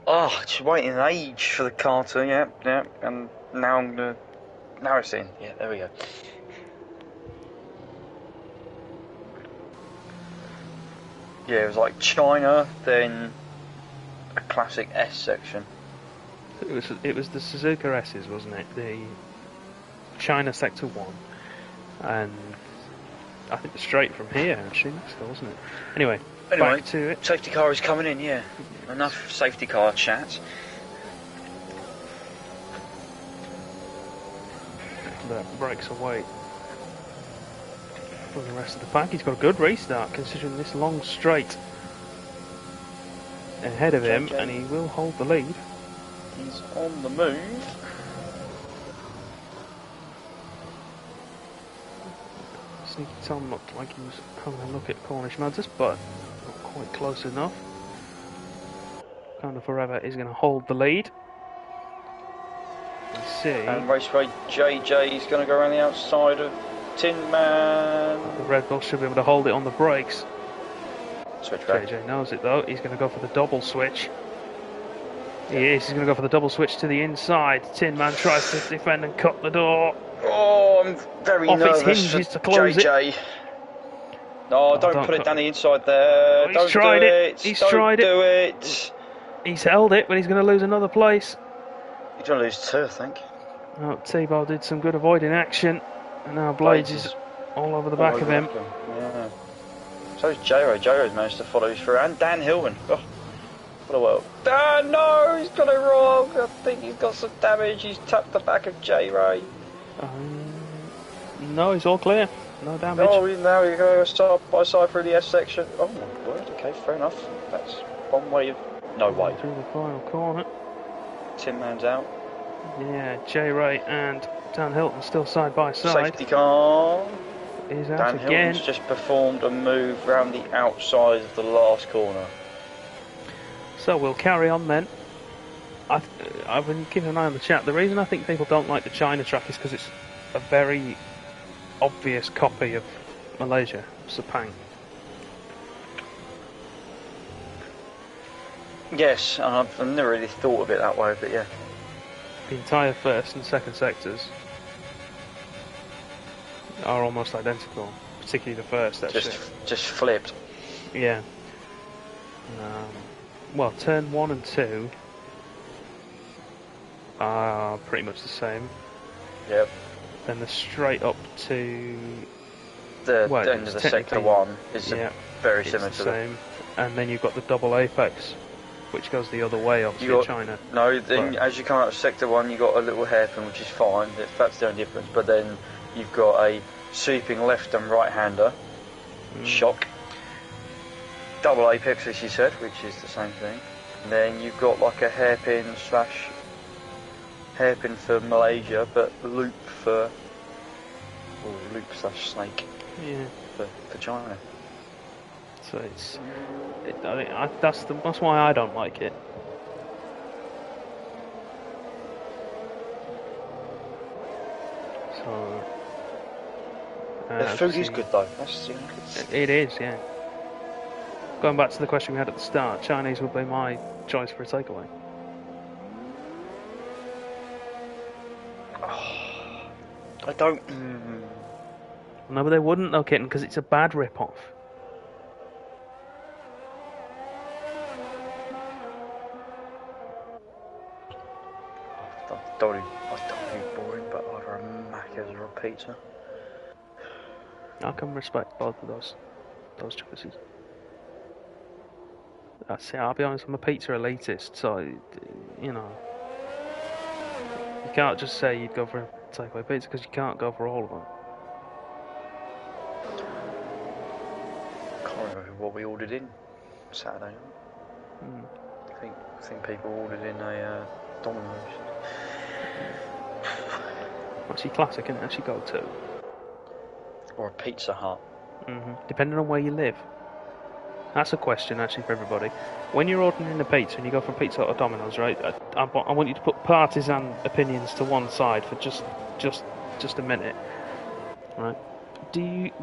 Oh, just waiting an age for the car to, yeah, and now it's in. Yeah, there we go. Yeah, it was like China, then a classic S section. It was the Suzuka S's, wasn't it? The China Sector 1, and I think the straight from here actually, wasn't it? Anyway, back to it. Safety car is coming in, yeah. Enough safety car chat. That breaks away from the rest of the pack. He's got a good restart considering this long straight ahead of him, and he will hold the lead. He's on the move. Sneaky Tom looked like he was having a look at Cornish Matters, but not quite close enough. Wakanda Forever is going to hold the lead. Let's see. And Raceway JJ is going to go around the outside of Tin Man. The Red Bull should be able to hold it on the brakes. Switch back. JJ knows it though. He's going to go for the double switch. He is. He's going to go for the double switch to the inside. Tin Man tries to defend and cut the door. Oh, I'm very nervous its hinges for to close JJ. It. No, don't put it down the inside there. Oh, don't tried do it. He's tried do it. it. He's held it, but he's going to lose another place. He's going to lose 2, I think. Oh, T-Bar did some good avoiding action, and now Blades is all over the back of him. Yeah. So is J-Ro. J-Ro's managed to follow through, and Dan Hillman. Oh, what a world. Dan, no, he's got it wrong. I think he's got some damage. He's tapped the back of J-Ray. No, he's all clear. No damage. Oh, now you're going to go side by side through the S section. Oh my word, okay, fair enough. That's one way of... No way. Through the final corner. Tin Man's out. Yeah, J-Ray and Dan Hilton still side by side. Safety car. He's out Dan again. Hilton's just performed a move round the outside of the last corner. So we'll carry on then. I've been keeping an eye on the chat. The reason I think people don't like the China track is because it's a very obvious copy of Malaysia, Sepang. Yes, and I've never really thought of it that way, but yeah. The entire first and second sectors are almost identical, particularly the first. Actually, just flipped. Yeah. Well, turn 1 and 2 are pretty much the same. Yep. Then the straight up to the end of the sector 1 is very similar to the same. And then you've got the double apex, which goes the other way, obviously, China. No, then as you come out of sector 1, you've got a little hairpin, which is fine. That's the only difference. But then you've got a sweeping left and right hander. Shock. Double apex, as you said, which is the same thing. And then you've got like a hairpin for Malaysia, but loop / snake. Yeah. For China. So that's why I don't like it. So the food is good though. It is, yeah. Going back to the question we had at the start, Chinese would be my choice for a takeaway. I don't. No, but they wouldn't though, Kitten, because it's a bad rip-off. don't want to be boring, but either a Macca's or a pizza. I can respect both of those choices. I'll be honest, I'm a pizza elitist, so you know, you can't just say you'd go for a takeaway pizza because you can't go for all of them. I can't remember what we ordered in Saturday night. I think people ordered in a Domino's. Actually classic, isn't it? Actually go to. Or a Pizza Hut. Depending on where you live. That's a question actually for everybody. When you're ordering in a pizza and you go for Pizza Hut or Domino's, right? I want you to put partisan opinions to one side for just a minute, right?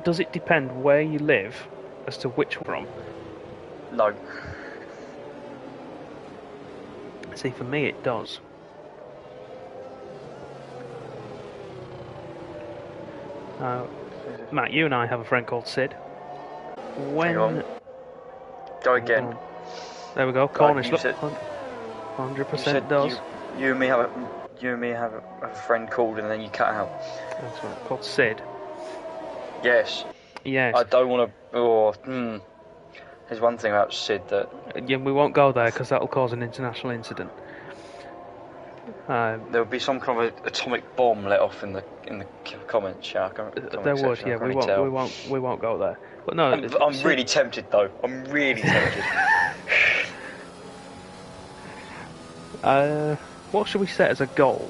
Does it depend where you live as to which from? No. See, for me it does. Matt, you and I have a friend called Sid. Hang on. Go again. There we go. Cornish, look. 100% does. You and me have a friend called, and then you cut out. That's right. Called Sid. Yes. Yes. I don't want to. There's one thing about Sid that. Yeah, we won't go there because that'll cause an international incident. There would be some kind of atomic bomb let off in the comments. Yeah, there would. Yeah, we won't go there. But no, I'm really tempted though. I'm really tempted. What should we set as a goal?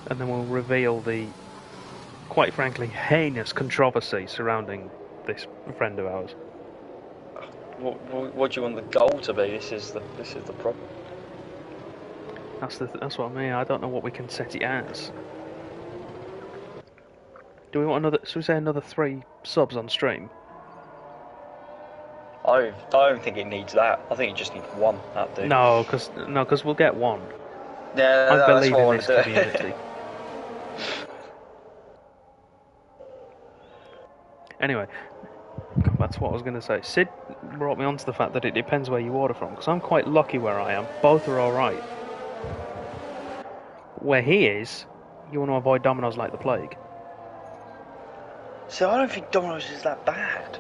And then we'll reveal the, quite frankly, heinous controversy surrounding this friend of ours. What do you want the goal to be? This is the problem. That's what I mean. I don't know what we can set it as. Do we want another? Should we say another 3 subs on stream? I don't think it needs that. I think it just needs 1. That'd do. No, because we'll get 1. Yeah, I believe in this community. Anyway, come back to what I was going to say. Sid brought me onto the fact that it depends where you order from, because I'm quite lucky where I am. Both are all right. Where he is, you want to avoid Domino's like the plague. So I don't think Domino's is that bad.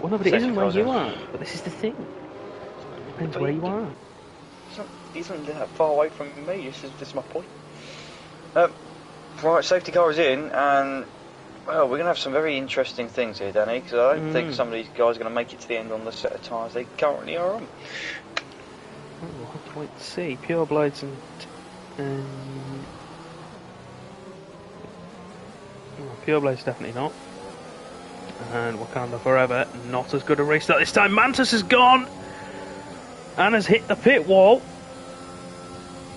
Well, no, but it isn't where you are. But this is the thing. It depends where you are. It isn't that far away from me. This is my point. Right, safety car is in, and well, we're going to have some very interesting things here, Danny, because I don't think some of these guys are going to make it to the end on the set of tyres they currently are on. We'll have to wait and see. Pure Blades and Pure Blades definitely not. And Wakanda Forever, not as good a restart this time. Mantis has gone and has hit the pit wall.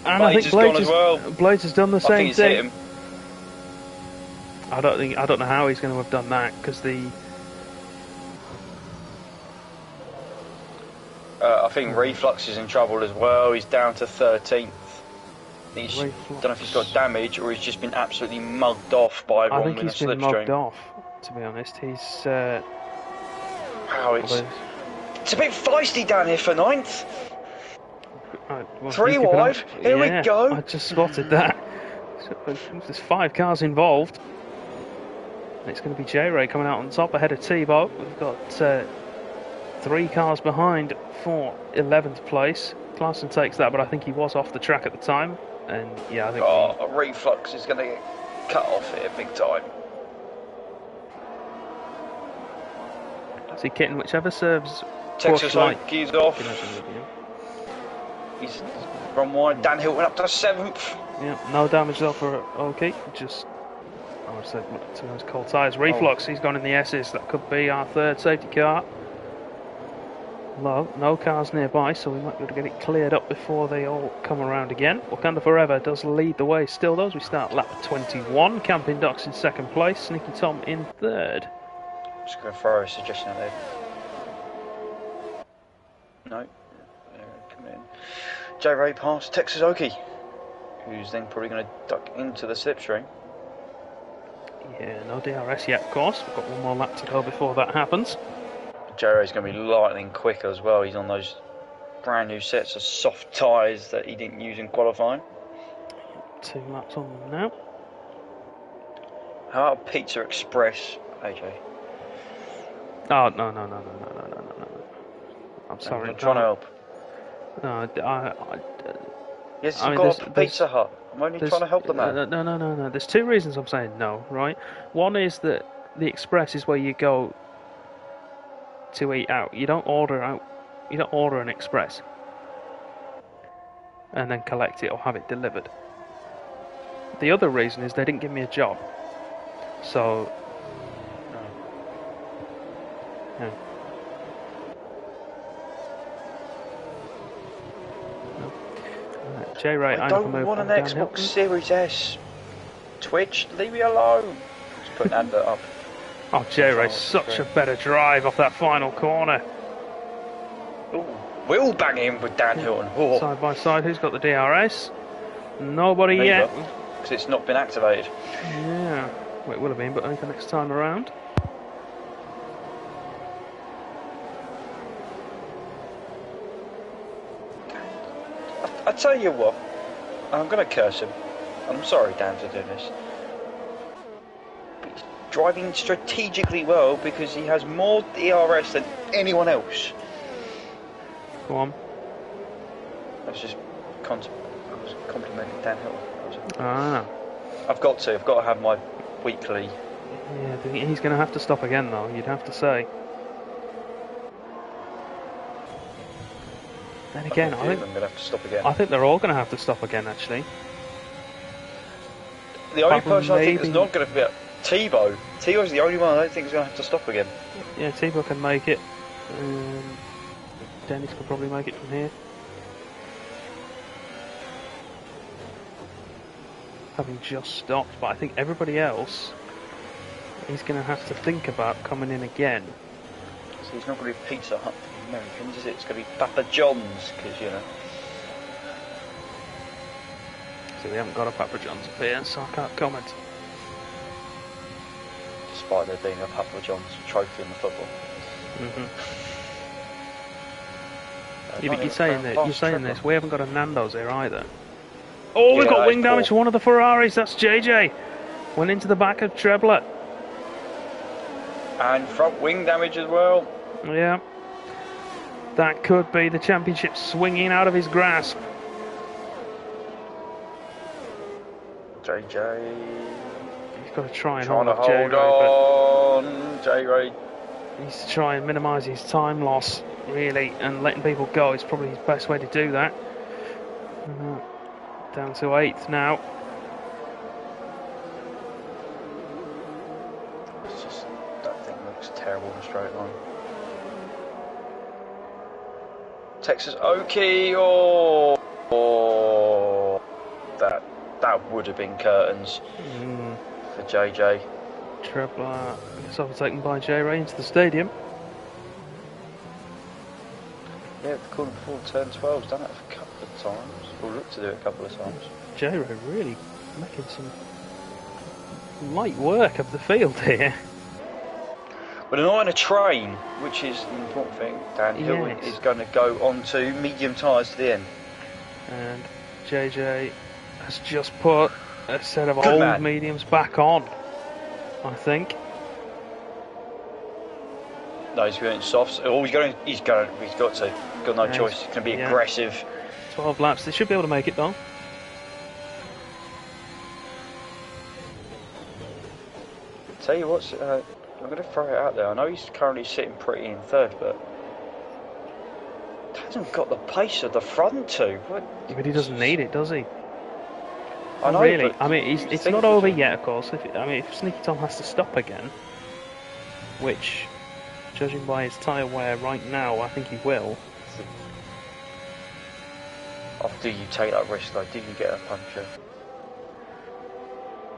And Blades I think Blades has done the same thing. Hit him. I don't know how he's going to have done that because I think Reflux is in trouble as well. He's down to 13th. I don't know if he's got damage or he's just been absolutely mugged off by everyone in a slipstream. I think he's been mugged off, to be honest. He's. Wow, it's a bit feisty down here for 9th. Well, 3 wide. Here we go. I just spotted that. There's 5 cars involved. It's going to be J-Ray coming out on top ahead of Tebow. We've got 3 cars behind for 11th place. Clarkson takes that, but I think he was off the track at the time. And yeah, I think Reflux is going to get cut off here big time. See, Kitten, whichever serves Texas Oakey's off. He's run wide. Dan Hilton up to 7th. Yeah, no damage though for Oakey. Just, I would say, to those cold tyres. Reflux, he's gone in the S's. That could be our 3rd safety car. Low, no cars nearby, so we might be able to get it cleared up before they all come around again. Wakanda Forever does lead the way still, though, as we start lap 21. Camping Ducks in 2nd place, Sneaky Tom in 3rd. Just going to throw a suggestion out there. No. Come in. J-Ray past Texas Oakey, who's then probably going to duck into the slipstream. Yeah, no DRS yet, of course. We've got one more lap to go before that happens. J-Ray's going to be lightning quick as well. He's on those brand new sets of soft tyres that he didn't use in qualifying. 2 laps on them now. How about Pizza Express, AJ? Oh, no. I'm sorry. I'm trying to help. No, Yes, you've got a Pizza Hut. I'm only trying to help the man. No. There's 2 reasons I'm saying no, right? One is that the Express is where you go to eat out. You don't order out. You don't order an Express and then collect it or have it delivered. The other reason is they didn't give me a job. So, yeah. J-Ray, I don't want an Xbox Series S. Twitch, leave me alone. Just put an advert up. Oh, J-Ray, such a better drive off that final corner. Ooh, wheel banging with Dan Hilton. Oh. Side by side, who's got the DRS? Nobody yet. Because it's not been activated. Yeah, well, it will have been, but only for next time around. I tell you what, I'm going to curse him. I'm sorry, Dan, for doing this. But he's driving strategically well because he has more DRS than anyone else. Go on. I was just complimenting Dan Hilton. Ah. I've got to have my weekly. Yeah, he's going to have to stop again, though, you'd have to say. Then again, I think I'm going to have to stop again. I think they're all going to have to stop again, actually. The only person I think is not going to be Tebow. Tebow's the only one I don't think is going to have to stop again. Yeah, Tebow can make it. Dennis could probably make it from here. Having just stopped, but I think everybody else is going to have to think about coming in again. So he's not going to be Pizza Hut for the Americans, is it? It's going to be Papa John's, because, you know. So we haven't got a Papa John's up here, so I can't comment. Despite there being a Papa John's trophy in the football. Yeah, but you're saying this, we haven't got a Nando's here either. Oh, we've got wing damage to one of the Ferraris, that's JJ. Went into the back of Trebler. And front wing damage as well. Yeah. That could be the championship swinging out of his grasp. JJ. He's got to try and hold on, J-Ray. He's to try and minimise his time loss, really, and letting people go is probably his best way to do that. Down to 8th now. It's just, that thing looks terrible in a straight line. Texas Okie, that would have been curtains for JJ. Trebler gets overtaken by J-Ray into the stadium. Yeah, the corner before turn 12, he's done it a couple of times. Or looked to do it a couple of times. J-Ray really making some light work of the field here. But they're not in a train, which is the important thing. Dan Hilton is going to go on to medium tyres to the end. And JJ has just put a set of old mediums back on, I think. No, he's going softs. Oh, he's got to. Got no choice. He's going to be aggressive. 12 laps. They should be able to make it though. Tell you what, I'm going to throw it out there. I know he's currently sitting pretty in 3rd, but hasn't got the pace of the front two. Yeah, but he doesn't need it, does he? I know, really. I mean, it's not over yet, of course. If Sneaky Tom has to stop again, which, judging by his tyre wear right now, I think he will. After you take that risk, though, did you get a puncture?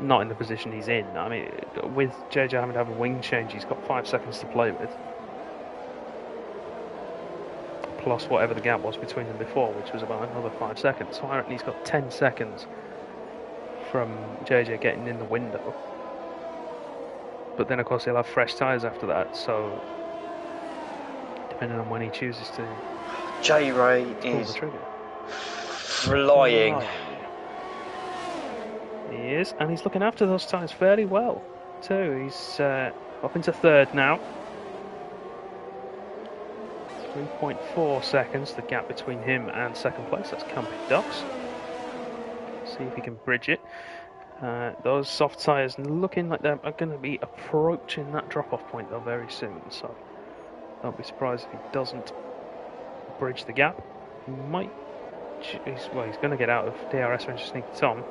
Not in the position he's in. I mean, with JJ having to have a wing change, he's got 5 seconds to play with. Plus whatever the gap was between them before, which was about another 5 seconds. So I reckon he's got 10 seconds from JJ getting in the window. But then, of course, he'll have fresh tyres after that, so depending on when he chooses to J-Ray is flying. He is, and he's looking after those tyres fairly well too. He's up into third now. 3.4 seconds, the gap between him and second place. That's Camping Ducks. See if he can bridge it. Those soft tyres looking like they're going to be approaching that drop-off point though very soon. So don't be surprised if he doesn't bridge the gap. He might. He's going to get out of DRS range to Sneaky Tom.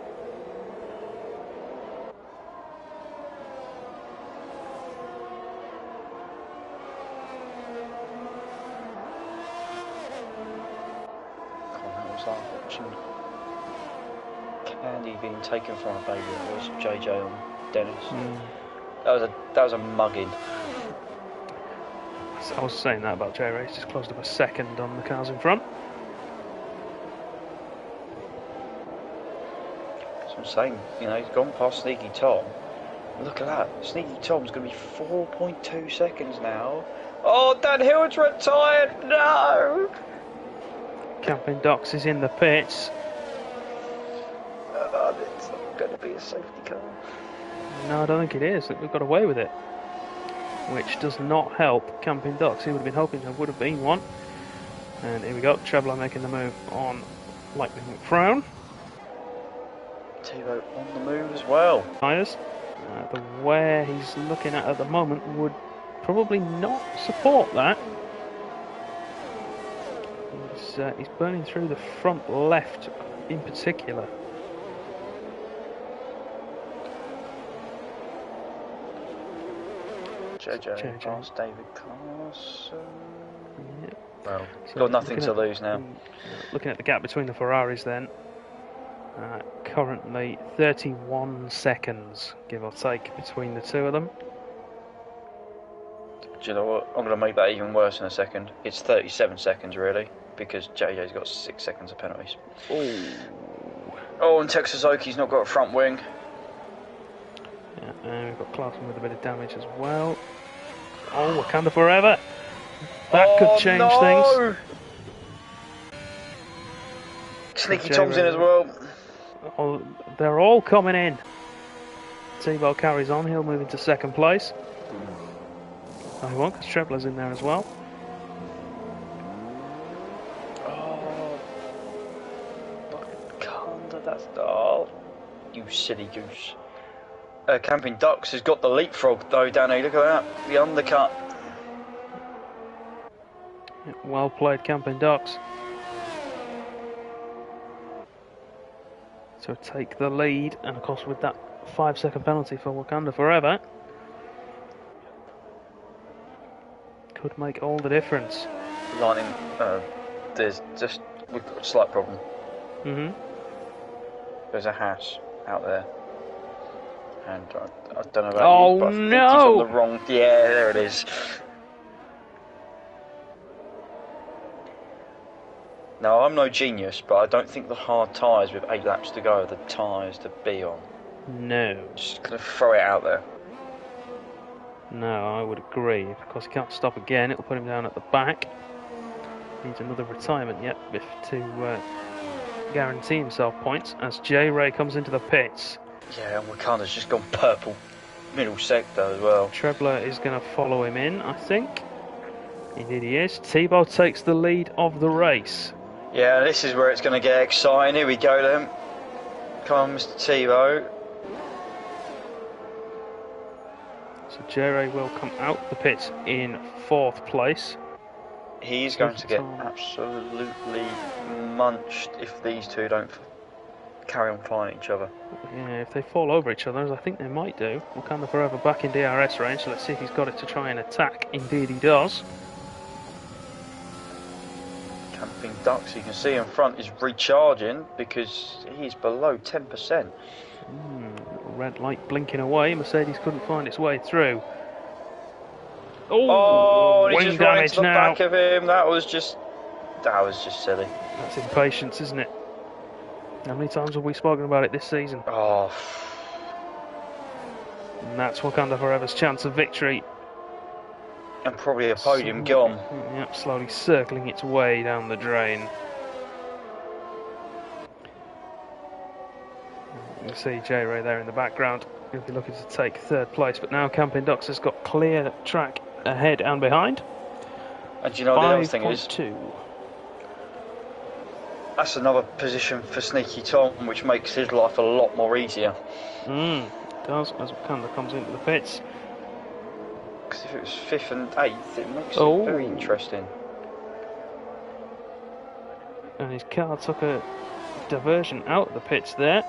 Candy being taken from a baby. It was JJ on Dennis. That was a mugging. I was saying that about J Race, just closed up a second on the cars in front. That's what I'm saying. You know, he's gone past Sneaky Tom. Look at that. Sneaky Tom's going to be 4.2 seconds now. Oh, Dan Hill's retired. No. Camping Docks is in the pits. It's not going to be a safety car. No, I don't think it is. I think we've got away with it. Which does not help Camping Docks. He would have been hoping there would have been one. And here we go. Trebler making the move on Lightning McFrown. Tebow on the move as well. Tyres. The wear he's looking at the moment would probably not support that. He's burning through the front left in particular. JJ past David Carson. Yep. Well, so got nothing to lose now. Looking at the gap between the Ferraris then. Currently 31 seconds, give or take, between the two of them. Do you know what? I'm going to make that even worse in a second. It's 37 seconds really, because JJ's got 6 seconds of penalties. Oh, and Texas Oki's not got a front wing. Yeah, and we've got Clarkson with a bit of damage as well. Oh, Wakanda forever! That could change things. Sneaky Tom's in as well. Oh, they're all coming in. Tebow carries on, he'll move into second place. No, he won't, because Trebler's in there as well. Oh, Wakanda, that's... Oh, you silly goose. Camping Ducks has got the leapfrog though, Danny. Look at that, the undercut. Well played, Camping Ducks. So take the lead, and of course with that 5-second penalty for Wakanda forever, could make all the difference. Lightning, we've got a slight problem. There's a hash out there. And I don't know about you, but I think he's on the wrong... Yeah, there it is. Now, I'm no genius, but I don't think the hard tyres with 8 laps to go are the tyres to be on. No. Just going to throw it out there. No, I would agree. Of course, he can't stop again. It'll put him down at the back. Needs another retirement yet to guarantee himself points as J Ray comes into the pits. Yeah, and Wakanda's just gone purple. Middle sector as well. Trebler is going to follow him in, I think. Indeed he is. Tebow takes the lead of the race. Yeah, this is where it's going to get exciting. Here we go then. Come on, Mr. Tebow. So J-Ray will come out the pits in 4th place. He's going to get absolutely munched if these two don't carry on fighting each other. Yeah, if they fall over each other, as I think they might do. Wakanda forever back in DRS range, so let's see if he's got it to try and attack. Indeed he does. Camping Ducks, you can see in front, is recharging because he's below 10%. Red light blinking away. Mercedes couldn't find its way through. Oh, wing he just damage ran into the now. back of him. That was just silly. That's impatience, isn't it? How many times have we spoken about it this season? Oh. And that's Wakanda Forever's chance of victory. And probably a podium gone. Yep, slowly circling its way down the drain. You can see J Ray there in the background. He'll be looking to take third place, but now Camping Ducks has got clear track ahead and behind. And do you know what the other thing is? 5.2. That's another position for Sneaky Tom, which makes his life a lot more easier. It does, as Wakanda comes into the pits. Because if it was 5th and 8th, it makes it very interesting. And his car took a diversion out of the pits there.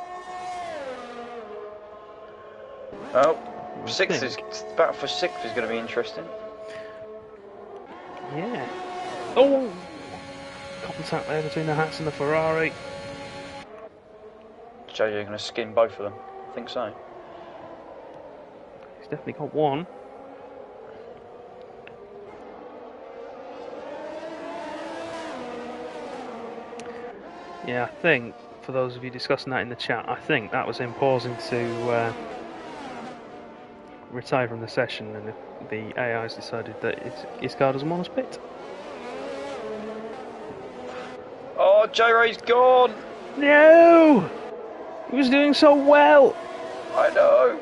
Oh, battle for 6th is going to be interesting. Yeah. Oh! Contact there between the Hats and the Ferrari. JJ going to skin both of them. I think so. He's definitely got one. Yeah, I think, for those of you discussing that in the chat, I think that was him pausing to retire from the session, and the AI's decided that his car doesn't want to pit. Oh, J-Ray's gone! No! He was doing so well! I know!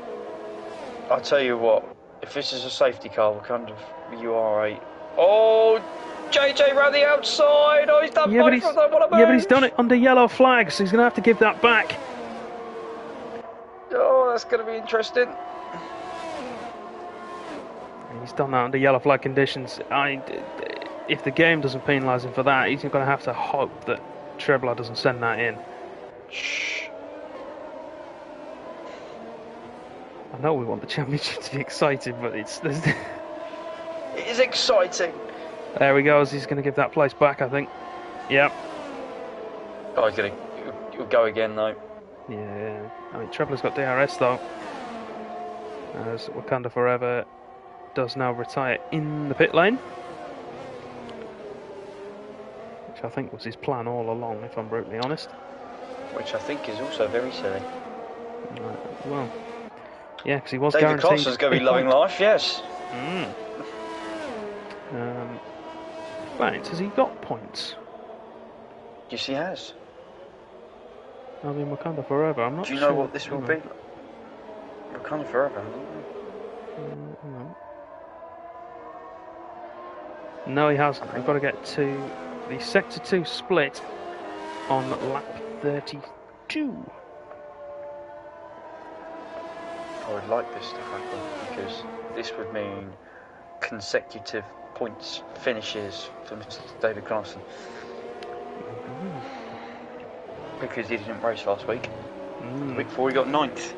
I'll tell you what, if this is a safety car, we're kind of UR8. Oh! JJ round the outside! Oh, he's done both of them! What a move! Yeah, but he's done it under yellow flags, so he's going to have to give that back. Oh, that's going to be interesting. He's done that under yellow flag conditions. If the game doesn't penalise him for that, he's going to have to hope that Trebler doesn't send that in. Shh. I know we want the championship to be exciting, but it is exciting. There he goes. He's going to give that place back, I think. Yep. Oh, he'll go again though. Yeah. I mean, Trebler's got DRS though. As Wakanda Forever does now retire in the pit lane, which I think was his plan all along, if I'm brutally honest. Which I think is also very silly. Well, yeah, because he was David guaranteed. Costa's going to be loving life, yes. Right, has he got points? Yes, he has. I mean, Wakanda Forever, I'm not sure. Do you know what this will be? Wakanda Forever, No, he hasn't. We've got to get to the Sector 2 split on lap 32. I would like this to happen because this would mean consecutive points finishes for Mr. David Clarkson. Because he didn't race last week. The week before he got 9th.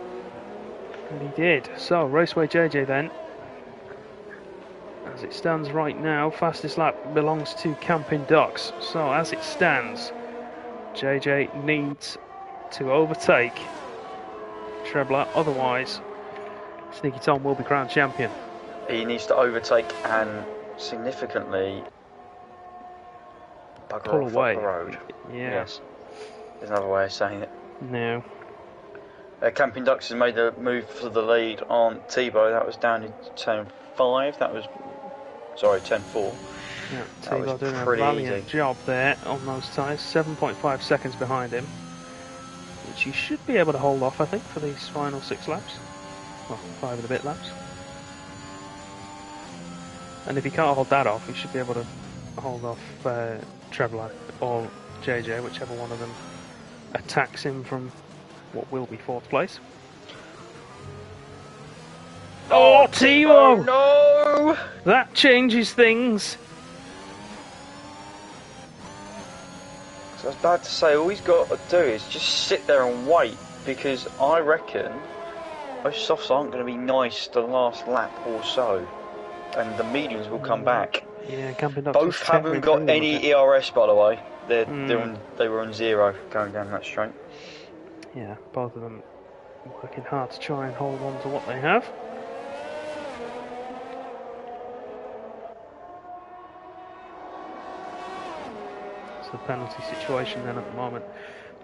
And he did. So, Raceway JJ then. As it stands right now, fastest lap belongs to Camping Ducks. So, as it stands, JJ needs to overtake Trebler, otherwise Sneaky Tom will be crowned champion. He needs to overtake and significantly pull away. Off the road. Yeah. Yes. There's another way of saying it. No. Camping Ducks has made a move for the lead on Tebow. That was down in turn 5. That was, sorry, turn 4. Yeah, Tebow doing a valiant job there on those tyres. 7.5 seconds behind him, which he should be able to hold off, I think, for these final 6 laps. Well, 5 and a bit laps. And if he can't hold that off, he should be able to hold off Trebler or JJ, whichever one of them attacks him from what will be 4th place. Oh, Tebow! No! That changes things. So I was about to say, all he's got to do is just sit there and wait, because I reckon those softs aren't going to be nice the last lap or so, and the mediums will come back. Yeah, Camping Ducks both haven't got any ERS, by the way. They were on 0 going down that straight. Yeah, both of them working hard to try and hold on to what they have. It's the penalty situation then at the moment.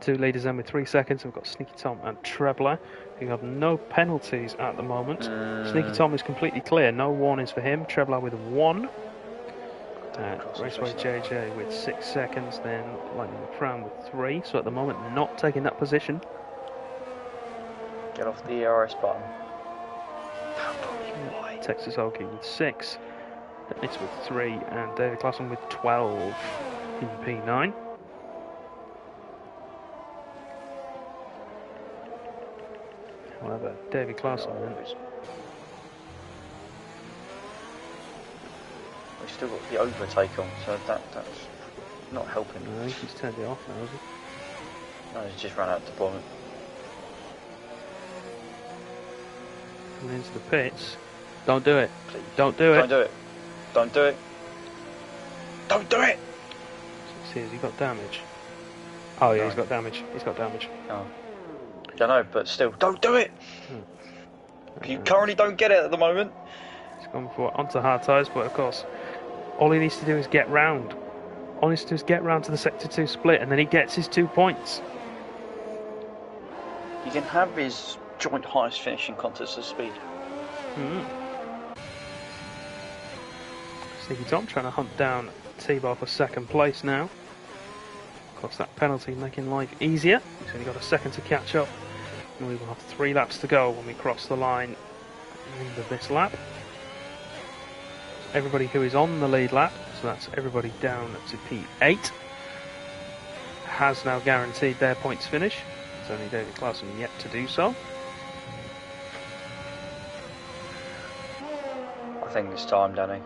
two leaders then with 3 seconds. We've got Sneaky Tom and Trebler, who have no penalties at the moment. Sneaky Tom is completely clear, no warnings for him. Trebler with 1. Raceway JJ with 6 seconds, then Lightning McFran with 3. So at the moment, not taking that position. Get off the ERS button. Texas Okie with 6. Dennis with 3, and David Clausen with 12 in P9. However, David Clausen we've still got the overtake on, so that's not helping. I think he's turned it off now, has he? No, he's just run out of deployment. Coming into the pits. Don't do it. Please. Don't do it. Don't do it. Don't do it. Don't do it! See, has he got damage? Oh yeah, no. He's got damage. He's got damage. Oh. I know, but still, don't do it! You currently don't get it at the moment. He's gone for onto hard tyres, but of course, all he needs to do is get round. All he needs to do is get round to the Sector 2 split, and then he gets his 2 points. He can have his joint highest finishing contest of speed. Sneaky Tom trying to hunt down T-Bar for 2nd place now. Of course, that penalty making life easier. He's only got a second to catch up, and we will have 3 laps to go when we cross the line at the end of this lap. Everybody who is on the lead lap, so that's everybody down to P8, has now guaranteed their points finish. There's only David Clausen yet to do so. I think it's time, Danny.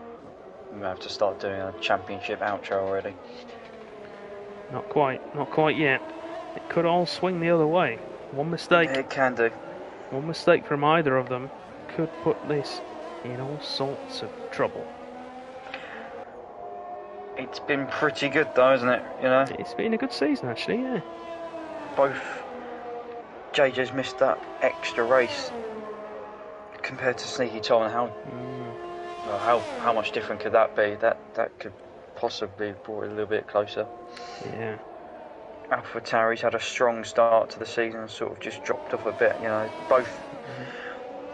We have to start doing a championship outro already. Not quite yet. It could all swing the other way. One mistake. It can do. One mistake from either of them could put this in all sorts of trouble. It's been pretty good though, isn't it? You know? It's been a good season actually, yeah. Both JJ's missed that extra race compared to Sneaky Tom, and how much different could that be? That could possibly brought it a little bit closer. Yeah. AlphaTauri's had a strong start to the season and sort of just dropped off a bit, you know. Both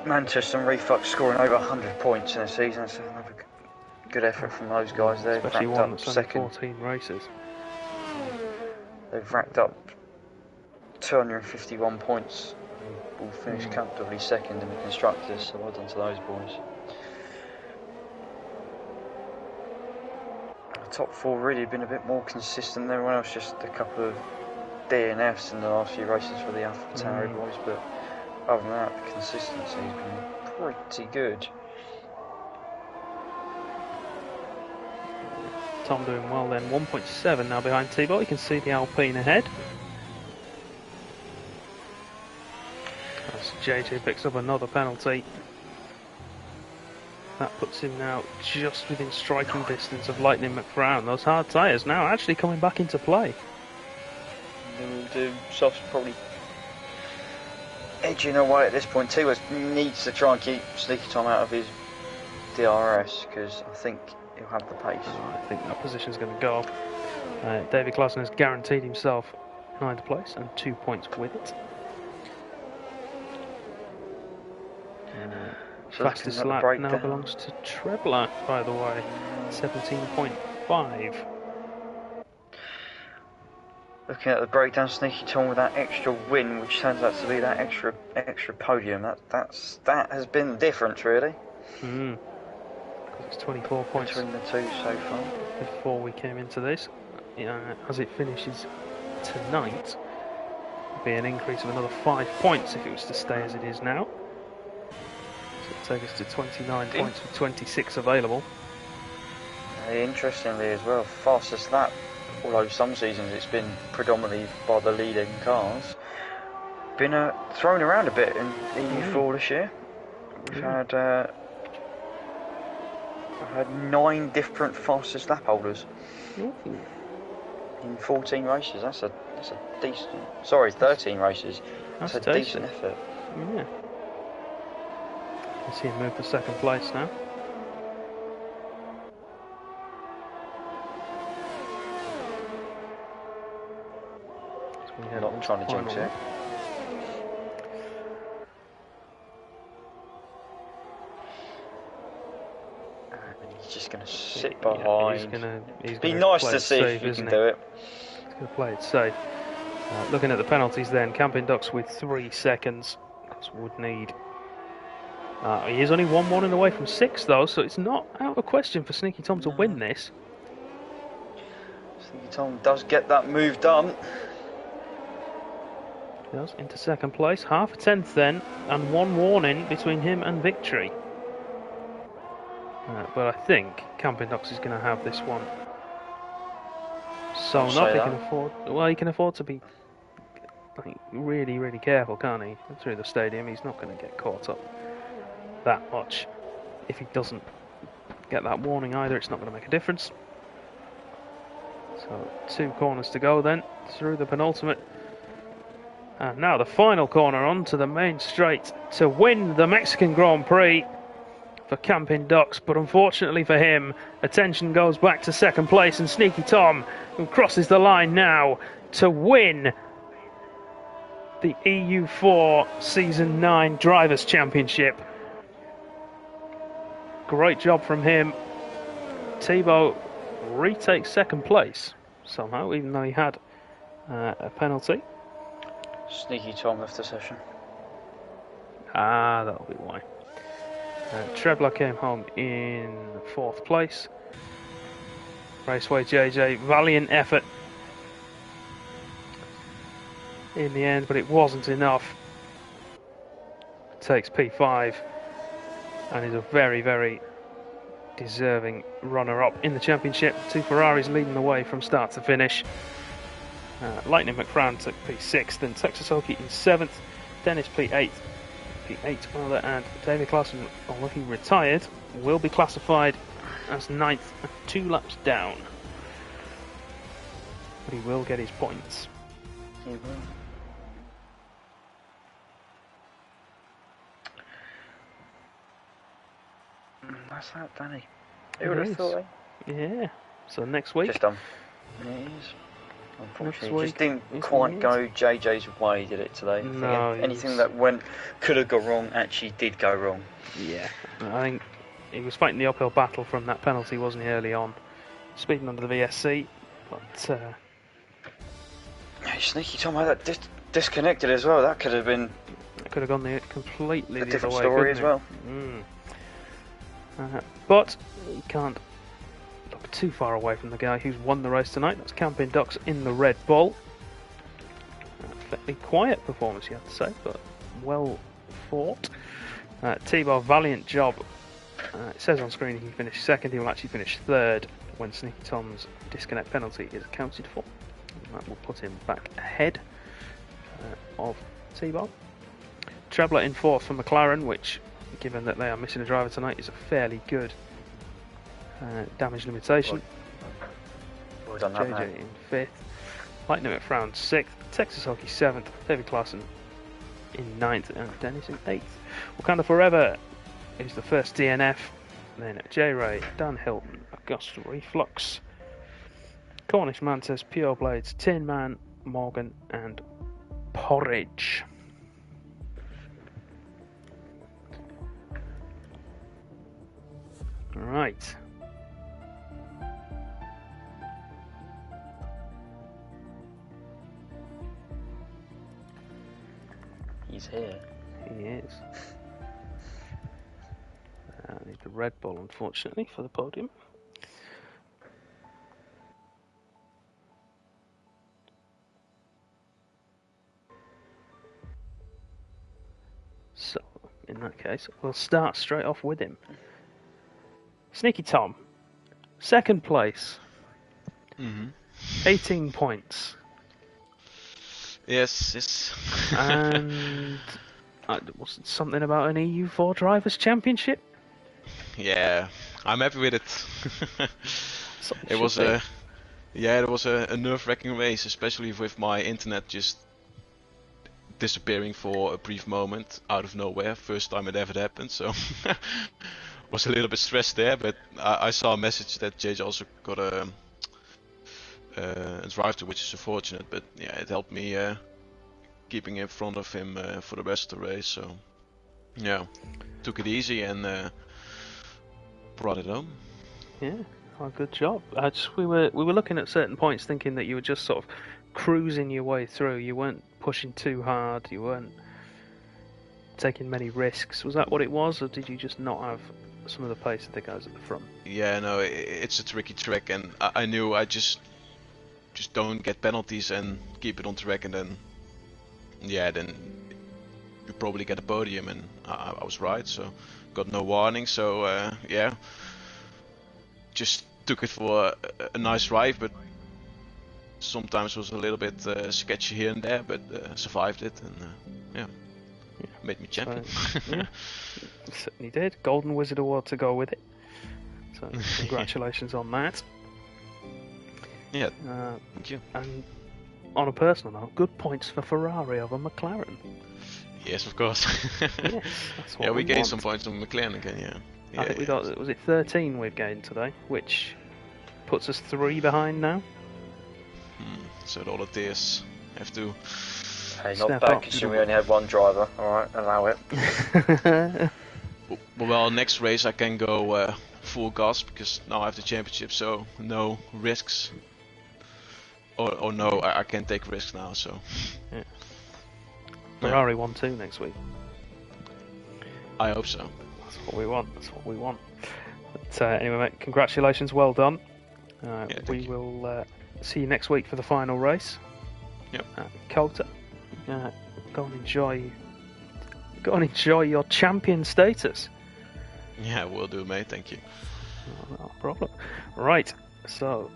Mantis and Reflux scoring over 100 points in a season, so another good effort from those guys there. Especially one that's only 14 races. They've racked up 251 points. All finished comfortably 2nd in the constructors, so well done to those boys. The top 4 really been a bit more consistent than everyone else, just a couple of DNFs in the last few races for the AlphaTauri boys, but other than that, the consistency has been pretty good. Tom doing well then, 1.7 now behind T-Bot. You can see the Alpine ahead. As JJ picks up another penalty. That puts him now just within striking distance of Lightning McFran. Those hard tyres now actually coming back into play. The softs probably edging away at this point. T-Bot needs to try and keep Sneaky Tom out of his DRS, because I think he'll have the pace. I think that position's going to go. David Clausen has guaranteed himself 9th place and 2 points with it. So fastest lap now belongs to Trebler, by the way, 17.5. Looking at the breakdown, Sneaky Tom with that extra win, which turns out to be that extra podium. That has been the difference, really. It's 24 points between the two so far. Before we came into this, as it finishes tonight, it'll be an increase of another 5 points if it was to stay as it is now. So it'll take us to 29 points with 26 available. Interestingly as well, fastest lap, although some seasons it's been predominantly by the leading cars, been thrown around a bit in EU4 this year. We've had 9 different fastest lap holders in 14 races. That's a decent. Sorry, 13 races. That's a decent effort. Yeah. You see him move to 2nd place now. I'm not trying to jinx it. And he's just going to sit behind. He's be gonna nice play to it see safe, if he can isn't do it. He's going to play it safe. Looking at the penalties then, Camping Ducks with 3 seconds. Because would need. He is only 1 warning away from 6 though, so it's not out of question for Sneaky Tom to win this. Sneaky Tom does get that move done. He does, into second place. Half a tenth then, and 1 warning between him and victory. But I think Camping Ducks is going to have this one. So not he can afford. Well, he can afford to be really, really careful, can't he? Through the stadium, he's not going to get caught up that much. If he doesn't get that warning either, it's not going to make a difference. So 2 corners to go then through the penultimate. And now the final corner onto the main straight to win the Mexican Grand Prix for Camping Ducks, but unfortunately for him, attention goes back to second place and Sneaky Tom, who crosses the line now to win the EU4 Season 9 Drivers' Championship. Great job from him. Thibaut retakes second place somehow, even though he had a penalty. Sneaky Tom left the session. That'll be why. Trebler came home in 4th place. Raceway JJ, valiant effort in the end, but it wasn't enough. Takes P5 and is a very, very deserving runner-up in the championship. 2 Ferraris leading the way from start to finish. Lightning McFran took P6, then Texas Hockey in 7th, Dennis P8 rather, and David Claassen, although he retired, will be classified as 9th, 2 laps down. But he will get his points. He will. That's that, Danny. Who would have thought? Yeah. So next week. Just done. It is. Unfortunately, it just didn't quite go JJ's way, did it, today? No. Anything that could have gone wrong actually did go wrong. Yeah. I think he was fighting the uphill battle from that penalty, wasn't he, early on? Speeding under the VSC. But. Sneaky Tom had that disconnected as well. That could have been. It could have gone completely the different other way, story as well. But you can't look too far away from the guy who's won the race tonight. That's Camping Ducks in the Red Bull. Fairly quiet performance, you have to say, but well fought. Thibaut, valiant job. It says on screen he finished 2nd. He will actually finish 3rd when Sneaky Tom's disconnect penalty is accounted for. And that will put him back ahead of Thibaut. Trebler in 4th for McLaren, which, given that they are missing a driver tonight, is a fairly good damage limitation. Well done, JJ in 5th. Lightning McFrown 6th. Texas Hockey 7th. David Claassen in 9th. And Dennis in 8th. Wakanda Forever is the first DNF. Then J Ray, Dan Hilton, Augusta Reflux, Cornish Mantis, Pure Blades, Tin Man, Morgan, and Porridge. Right. He's here. He is. I need the Red Bull, unfortunately, for the podium. So, in that case, we'll start straight off with him. Sneaky Tom, 2nd place, 18 points. Yes. And was it something about an EU4 Drivers' Championship? Yeah, I'm happy with it. It was a nerve-wracking race, especially with my internet just disappearing for a brief moment out of nowhere. First time it ever happened, so was a little bit stressed there. But I saw a message that JJ also got a drive to, which is unfortunate. But yeah, it helped me keeping in front of him for the rest of the race. So yeah, took it easy and brought it home. Yeah, oh, good job. We were looking at certain points, thinking that you were just sort of cruising your way through. You weren't pushing too hard. You weren't taking many risks. Was that what it was, or did you just not have some of the pace of the guys at the front? Yeah, no, it's a tricky track, and I knew I just don't get penalties and keep it on track, and then then you probably get a podium, and I was right, so got no warning. So just took it for a nice ride, but sometimes was a little bit sketchy here and there, but survived it, and made me champion. Yeah, certainly did. Golden Wizard Award to go with it. So congratulations on that. Yeah, thank you. And on a personal note, good points for Ferrari over McLaren. Yes, of course. Yes, that's what we gained want. some points on McLaren again. Yeah. I think we got, was it 13 we've gained today, which puts us 3 behind now. So all of this have to. Hey, not bad considering we only had one driver. Alright, allow it. Well, next race I can go full gas because now I have the championship, so no risks. Or no, I can't take risks now, so. Yeah. Ferrari 1-2 next week. I hope so. That's what we want. That's what we want. But anyway, mate, congratulations. Well done. We will see you next week for the final race. Yep. Coulter, go and enjoy your champion status. Yeah, will do, mate. Thank you. No problem. Right. So,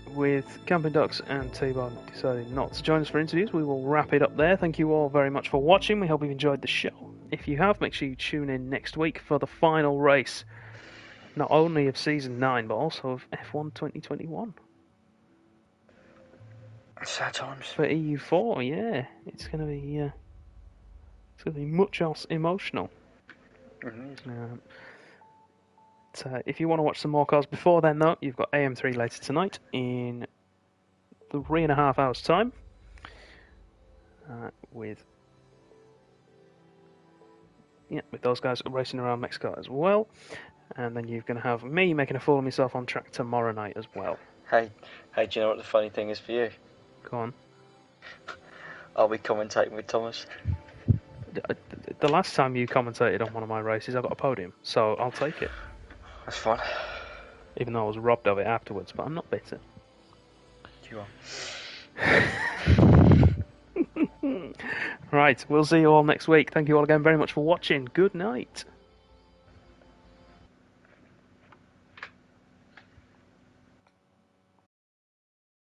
with Camping Ducks and T-Bone deciding not to join us for interviews, we will wrap it up there. Thank you all very much for watching. We hope you've enjoyed the show. If you have, make sure you tune in next week for the final race, not only of Season 9, but also of F1 2021. Sad times. For EU4, yeah. It's going to be much else emotional. Mm-hmm. If you want to watch some more cars before then, though, you've got AM3 later tonight in 3.5 hours' time with those guys racing around Mexico as well. And then you're going to have me making a fool of myself on track tomorrow night as well. Hey, do you know what the funny thing is for you? Go on. I'll be commentating with Thomas. The last time you commentated on one of my races, I got a podium, so I'll take it. That's fine. Even though I was robbed of it afterwards, but I'm not bitter. You are. Right, we'll see you all next week. Thank you all again very much for watching. Good night.